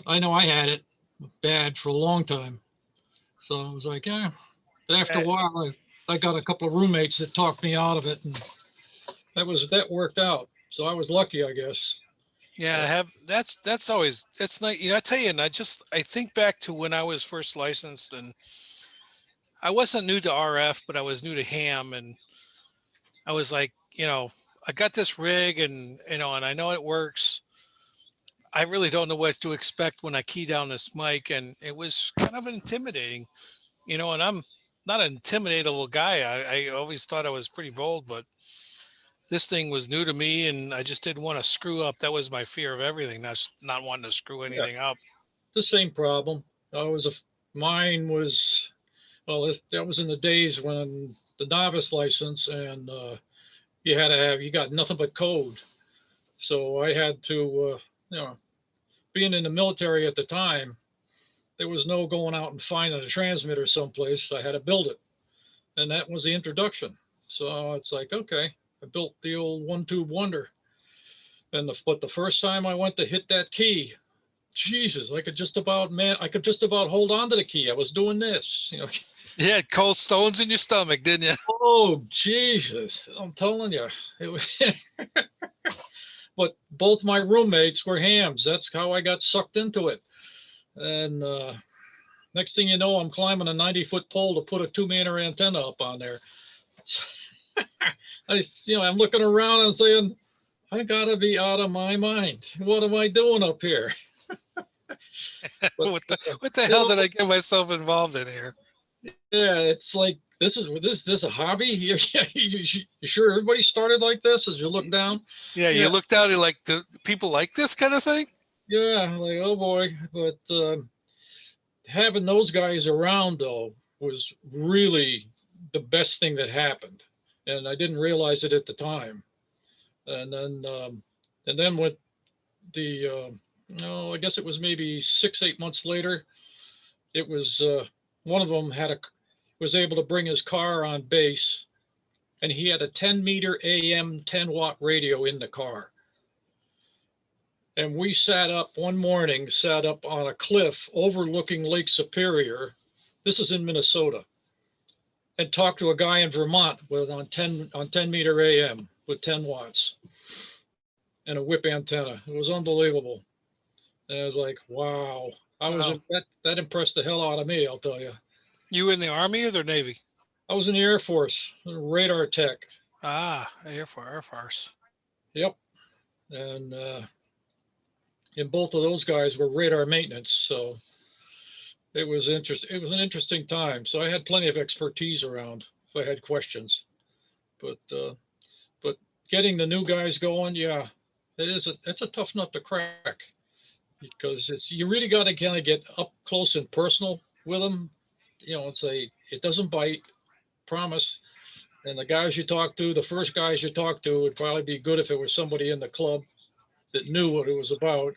I know I had it bad for a long time. So I was like, yeah. But after a while, I got a couple of roommates that talked me out of it, and that worked out. So I was lucky, I guess. Yeah, that's always, it's nice. You know, I tell you, and I think back to when I was first licensed, and I wasn't new to RF, but I was new to ham, and I was like, you know, I got this rig, and and I know it works. I really don't know what to expect when I key down this mic, and it was kind of intimidating, and I'm not an intimidatable guy. I always thought I was pretty bold, but this thing was new to me, and I just didn't want to screw up. That was my fear of everything. That's not wanting to screw anything up. The same problem. Mine was, well, that was in the days when the novice license, and you got nothing but code. So I had to, being in the military at the time, there was no going out and finding a transmitter someplace. I had to build it. And that was the introduction. So it's like, okay, I built the old one tube wonder. But the first time I went to hit that key, Jesus, I could just about hold on to the key. I was doing this, You had cold stones in your stomach, didn't you? Oh, Jesus. I'm telling you. But both my roommates were hams. That's how I got sucked into it. And next thing you know, I'm climbing a 90-foot pole to put a 2-meter antenna up on there. I'm looking around and saying, I gotta be out of my mind. What am I doing up here? What the hell did I get myself involved in here? Yeah, it's like, this is a hobby? You sure everybody started like this as you look down? Yeah, you look down and like, do people like this kind of thing? Yeah, like, oh boy. But having those guys around, though, was really the best thing that happened. And I didn't realize it at the time. And then with the, I guess it was maybe 6-8 months later, it was one of them was able to bring his car on base, and he had a 10-meter AM 10-watt radio in the car. And we sat up one morning on a cliff overlooking Lake Superior. This is in Minnesota, and talked to a guy in Vermont on 10-meter AM with 10 watts and a whip antenna. It was unbelievable. And I was like, wow. That impressed the hell out of me, I'll tell you. You in the Army or the Navy? I was in the Air Force, radar tech. Air Force. Yep. And both of those guys were radar maintenance. So it was interesting. It was an interesting time. So I had plenty of expertise around if I had questions. But getting the new guys going, yeah, it's a tough nut to crack, because you really got to kind of get up close and personal with them. It doesn't bite, promise. And the first guys you talk to would probably be good if it was somebody in the club that knew what it was about.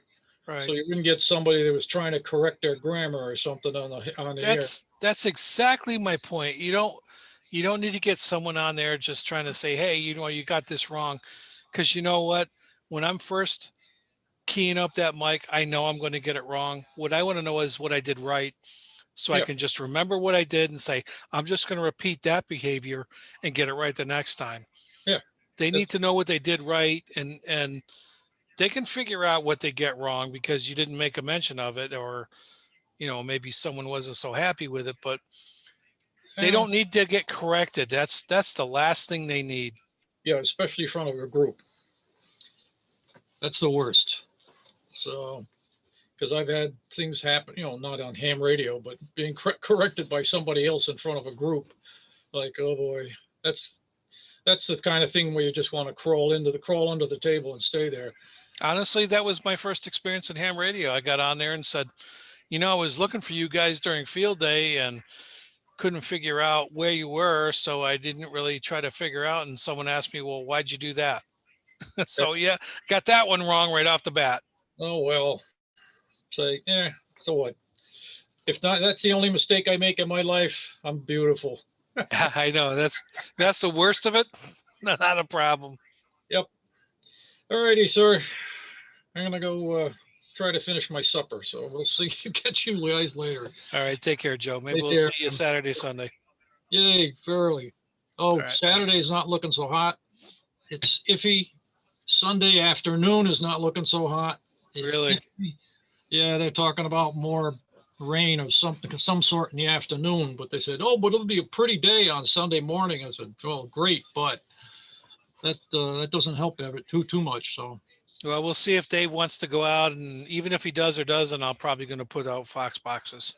Right. So you wouldn't get somebody that was trying to correct their grammar or something on the air. That's exactly my point. You don't need to get someone on there just trying to say, hey, you got this wrong. Because you know what? When I'm first keying up that mic, I know I'm going to get it wrong. What I want to know is what I did right. So I can just remember what I did and say, I'm just going to repeat that behavior and get it right the next time. Yeah. They need to know what they did right, and they can figure out what they get wrong because you didn't make a mention of it, or, maybe someone wasn't so happy with it, but they don't need to get corrected. That's the last thing they need. Yeah, especially in front of a group. That's the worst. So Because I've had things happen, not on ham radio, but being corrected by somebody else in front of a group. Like, oh boy, that's the kind of thing where you just want to crawl under the table and stay there. Honestly, that was my first experience in ham radio. I got on there and said, I was looking for you guys during field day and couldn't figure out where you were. So I didn't really try to figure out. And someone asked me, well, why'd you do that? So yeah, got that one wrong right off the bat. Oh, well, say, so what? If not, that's the only mistake I make in my life. I'm beautiful. I know that's the worst of it. Not a problem. Yep. All righty, sir. I'm gonna go try to finish my supper. So we'll see. Catch you guys later. All right. Take care, Joe. Maybe Take we'll care. see you Saturday, Sunday. Yay, early. Oh, right. Saturday's not looking so hot. It's iffy. Sunday afternoon is not looking so hot. It's Really? iffy. Yeah, they're talking about more rain of some sort in the afternoon, but they said, oh, but it'll be a pretty day on Sunday morning. I said, well, great, but that doesn't help too much. So, well, we'll see if Dave wants to go out, and even if he does or doesn't, I'm probably going to put out Fox boxes.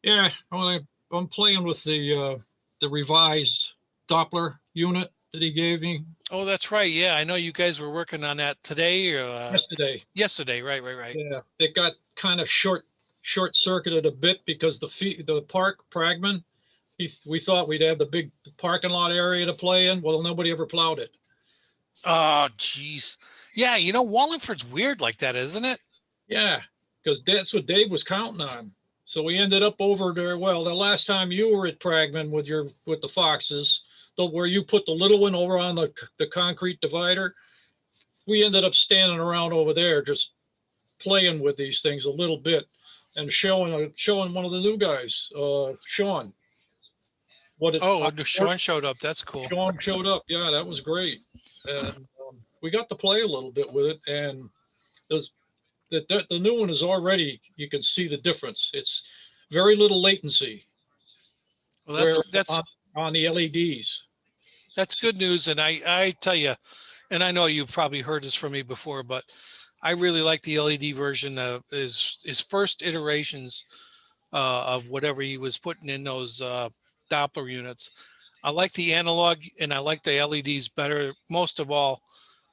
yeah, well, I'm playing with the revised Doppler unit that he gave me Oh, that's right. Yeah, I know you guys were working on that today or yesterday. yesterday. Right. Yeah, it got kind of short circuited a bit because the park Pragman, we thought we'd have the big parking lot area to play in. Well, nobody ever plowed it. Oh, geez. Yeah, Wallingford's weird like that, isn't it? Yeah, because that's what Dave was counting on. So we ended up over there. Well, the last time you were at Pragman with the Foxes, where you put the little one over on the concrete divider, we ended up standing around over there just playing with these things a little bit and showing one of the new guys, Sean. Sean showed up. That's cool. Sean showed up. Yeah, that was great. And we got to play a little bit with it. And the new one is already, you can see the difference. It's very little latency. Well, that's on the LEDs. That's good news. And I tell you, and I know you've probably heard this from me before, but I really like the LED version of his first iterations of whatever he was putting in those Doppler units. I like the analog and I like the LEDs better, most of all,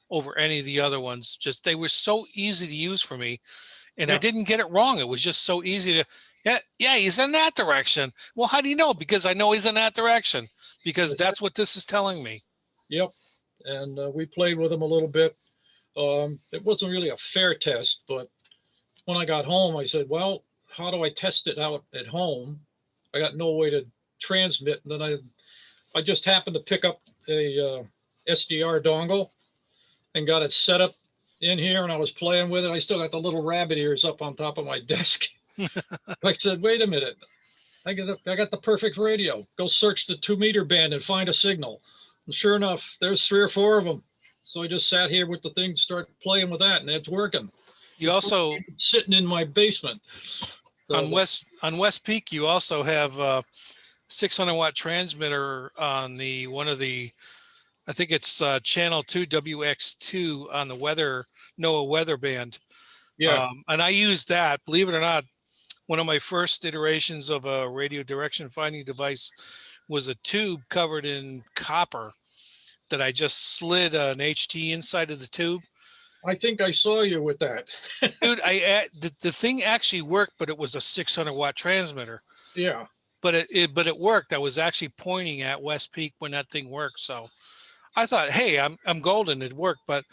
over any of the other ones. Just they were so easy to use for me, and I didn't get it wrong. It was just so easy to, yeah, he's in that direction. Well, how do you know? Because I know he's in that direction, because that's what this is telling me. Yep. And we played with him a little bit. It wasn't really a fair test, but when I got home, I said, well, how do I test it out at home? I got no way to transmit. And then I just happened to pick up a SDR dongle and got it set up in here, and I was playing with it. I still got the little rabbit ears up on top of my desk. I said, wait a minute. I got the perfect radio. Go search the 2-meter band and find a signal. And sure enough, there's 3 or 4 of them. So I just sat here with the thing, start playing with that, and it's working. You also sitting in my basement. So, on West Peak, you also have a 600-watt transmitter on one of the, I think it's channel 2 WX2 on the NOAA weather band. Yeah. And I use that, believe it or not. One of my first iterations of a radio direction finding device was a tube covered in copper that I just slid an HT inside of the tube. I think I saw you with that. Dude, the thing actually worked, but it was a 600-watt transmitter. Yeah. But it worked. I was actually pointing at West Peak when that thing worked. So I thought, hey, I'm golden. It worked. But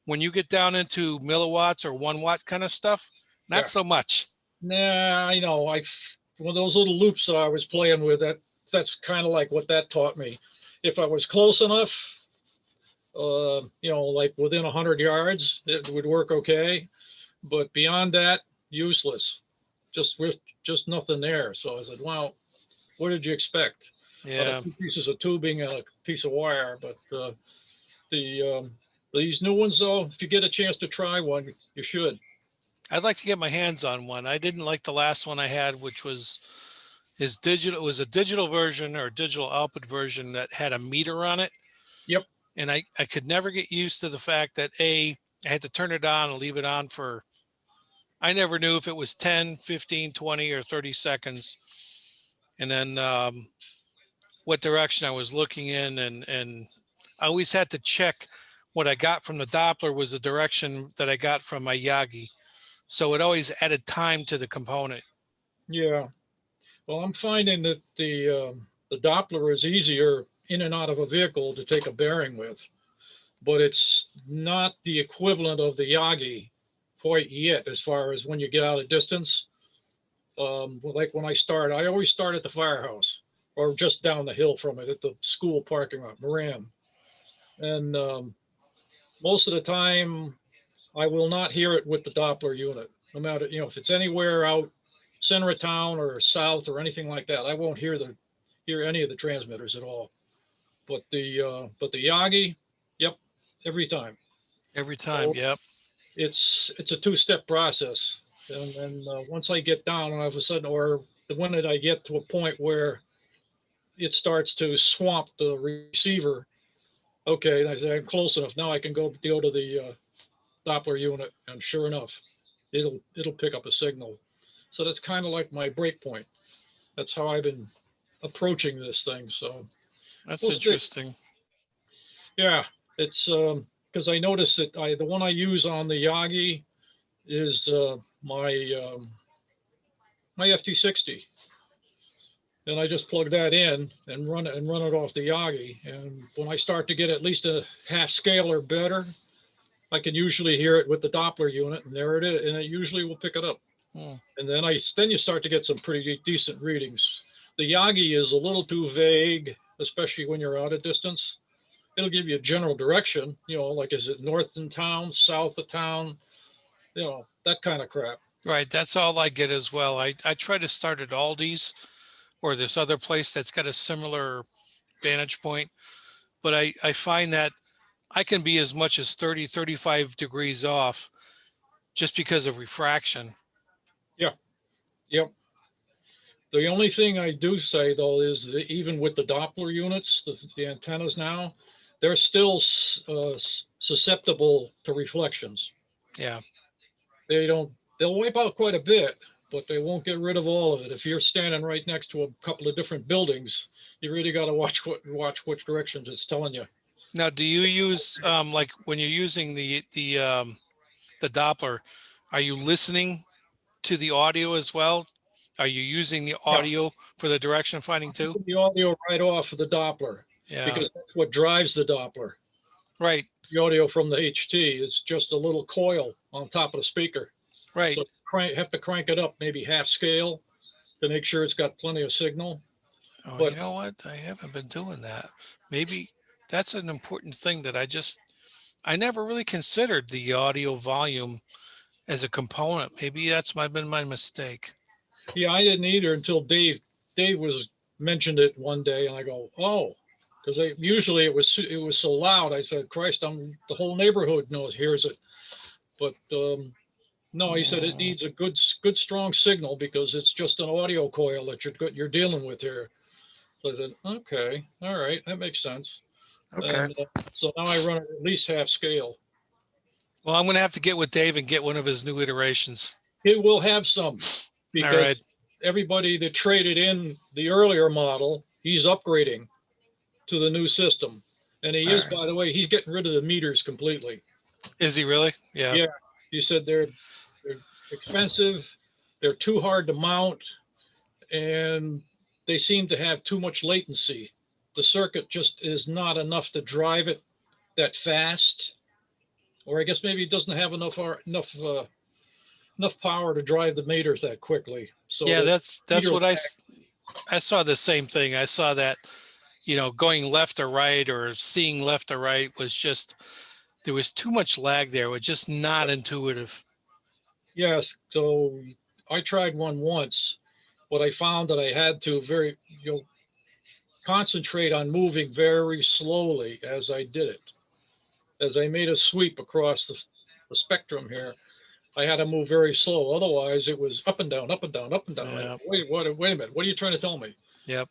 when you get down into milliwatts or 1-watt kind of stuff, not so much. Nah, I know. One of those little loops that I was playing with, that's kind of like what that taught me. If I was close enough, like within 100 yards, it would work okay. But beyond that, useless. Just nothing there. So I said, well, what did you expect? Yeah. 2 pieces of tubing and a piece of wire. But these new ones, though, if you get a chance to try one, you should. I'd like to get my hands on one. I didn't like the last one I had, which was digital. It was a digital version or digital output version that had a meter on it. Yep. And I could never get used to the fact that I had to turn it on and leave it on for I never knew if it was 10, 15, 20, or 30 seconds. And then what direction I was looking in. And I always had to check what I got from the Doppler was the direction that I got from my Yagi. So it always added time to the component. Yeah. Well, I'm finding that the Doppler is easier in and out of a vehicle to take a bearing with, but it's not the equivalent of the Yagi quite yet as far as when you get out of distance. Like when I always start at the firehouse or just down the hill from it at the school parking lot, Meriden. And most of the time, I will not hear it with the Doppler unit, no matter, if it's anywhere out center of town or south or anything like that, I won't hear any of the transmitters at all. But the Yagi, yep, every time. Every time, yep. It's a two-step process, and then once I get down, and all of a sudden, or the minute I get to a point where it starts to swamp the receiver, okay, I say I'm close enough. Now I can go to the Doppler unit, and sure enough, it'll pick up a signal. So that's kind of like my break point. That's how I've been approaching this thing. So that's we'll see. interesting. Yeah, it's because I noticed that the one I use on the Yagi is my FT60, and I just plug that in and run it off the Yagi. And when I start to get at least a half scale or better, I can usually hear it with the Doppler unit, and there it is, and it usually will pick it up. And then you start to get some pretty decent readings. The Yagi is a little too vague, especially when you're out of distance. It'll give you a general direction, like is it north in town, south of town, that kind of crap. Right, that's all I get as well. I try to start at Aldi's or this other place that's got a similar vantage point, but I find that I can be as much as 30, 35 degrees off just because of refraction. Yeah. Yep. The only thing I do say, though, is that even with the Doppler units, the antennas now, they're still susceptible to reflections. Yeah. They'll wipe out quite a bit, but they won't get rid of all of it. If you're standing right next to a couple of different buildings, you really got to watch which directions it's telling you. Now, do you use like when you're using the Doppler, are you listening to the audio as well? Are you using the audio for the direction finding too? The audio right off of the Doppler, because that's what drives the Doppler. Right. The audio from the HT is just a little coil on top of the speaker. Right. So have to crank it up maybe half scale to make sure it's got plenty of signal. Oh, but you know what? I haven't been doing that. Maybe that's an important thing that I never really considered the audio volume as a component. Maybe that's been my mistake. Yeah, I didn't either until Dave was mentioned it one day, and I go, oh, because usually it was so loud. I said, Christ, the whole neighborhood hears it. But no, he said it needs a good strong signal because it's just an audio coil that you're dealing with here. So I said, okay, all right, that makes sense. Okay. And, so now I run it at least half scale. Well, I'm going to have to get with Dave and get one of his new iterations. It will have some, because all right. Everybody that traded in the earlier model, he's upgrading to the new system. And he is, by the way, he's getting rid of the meters completely. Is he really? Yeah. Yeah. He said they're expensive, they're too hard to mount, and they seem to have too much latency. The circuit just is not enough to drive it that fast. Or I guess maybe it doesn't have enough power to drive the meters that quickly. So yeah, that's what I saw the same thing. I saw that, going left or right or seeing left or right was just, there was too much lag there. It was just not intuitive. Yes. So I tried one once, but I found that I had to concentrate on moving very slowly as I did it. As I made a sweep across the spectrum here, I had to move very slow. Otherwise, it was up and down, up and down, up and down. Yeah. Wait a minute. What are you trying to tell me? Yep.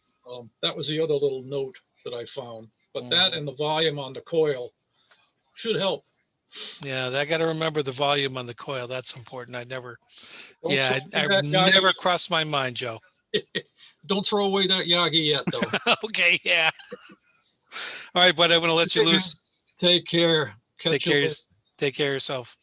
That was the other little note that I found. But that and the volume on the coil should help. Yeah, I got to remember the volume on the coil. That's important. I never, Don't yeah, throw away I that Yagi. never crossed my mind, Joe. Don't throw away that Yagi yet, though. Okay, yeah. All right, bud, I'm going to let you loose. Take care. Take Catch you care, later. take care of yourself.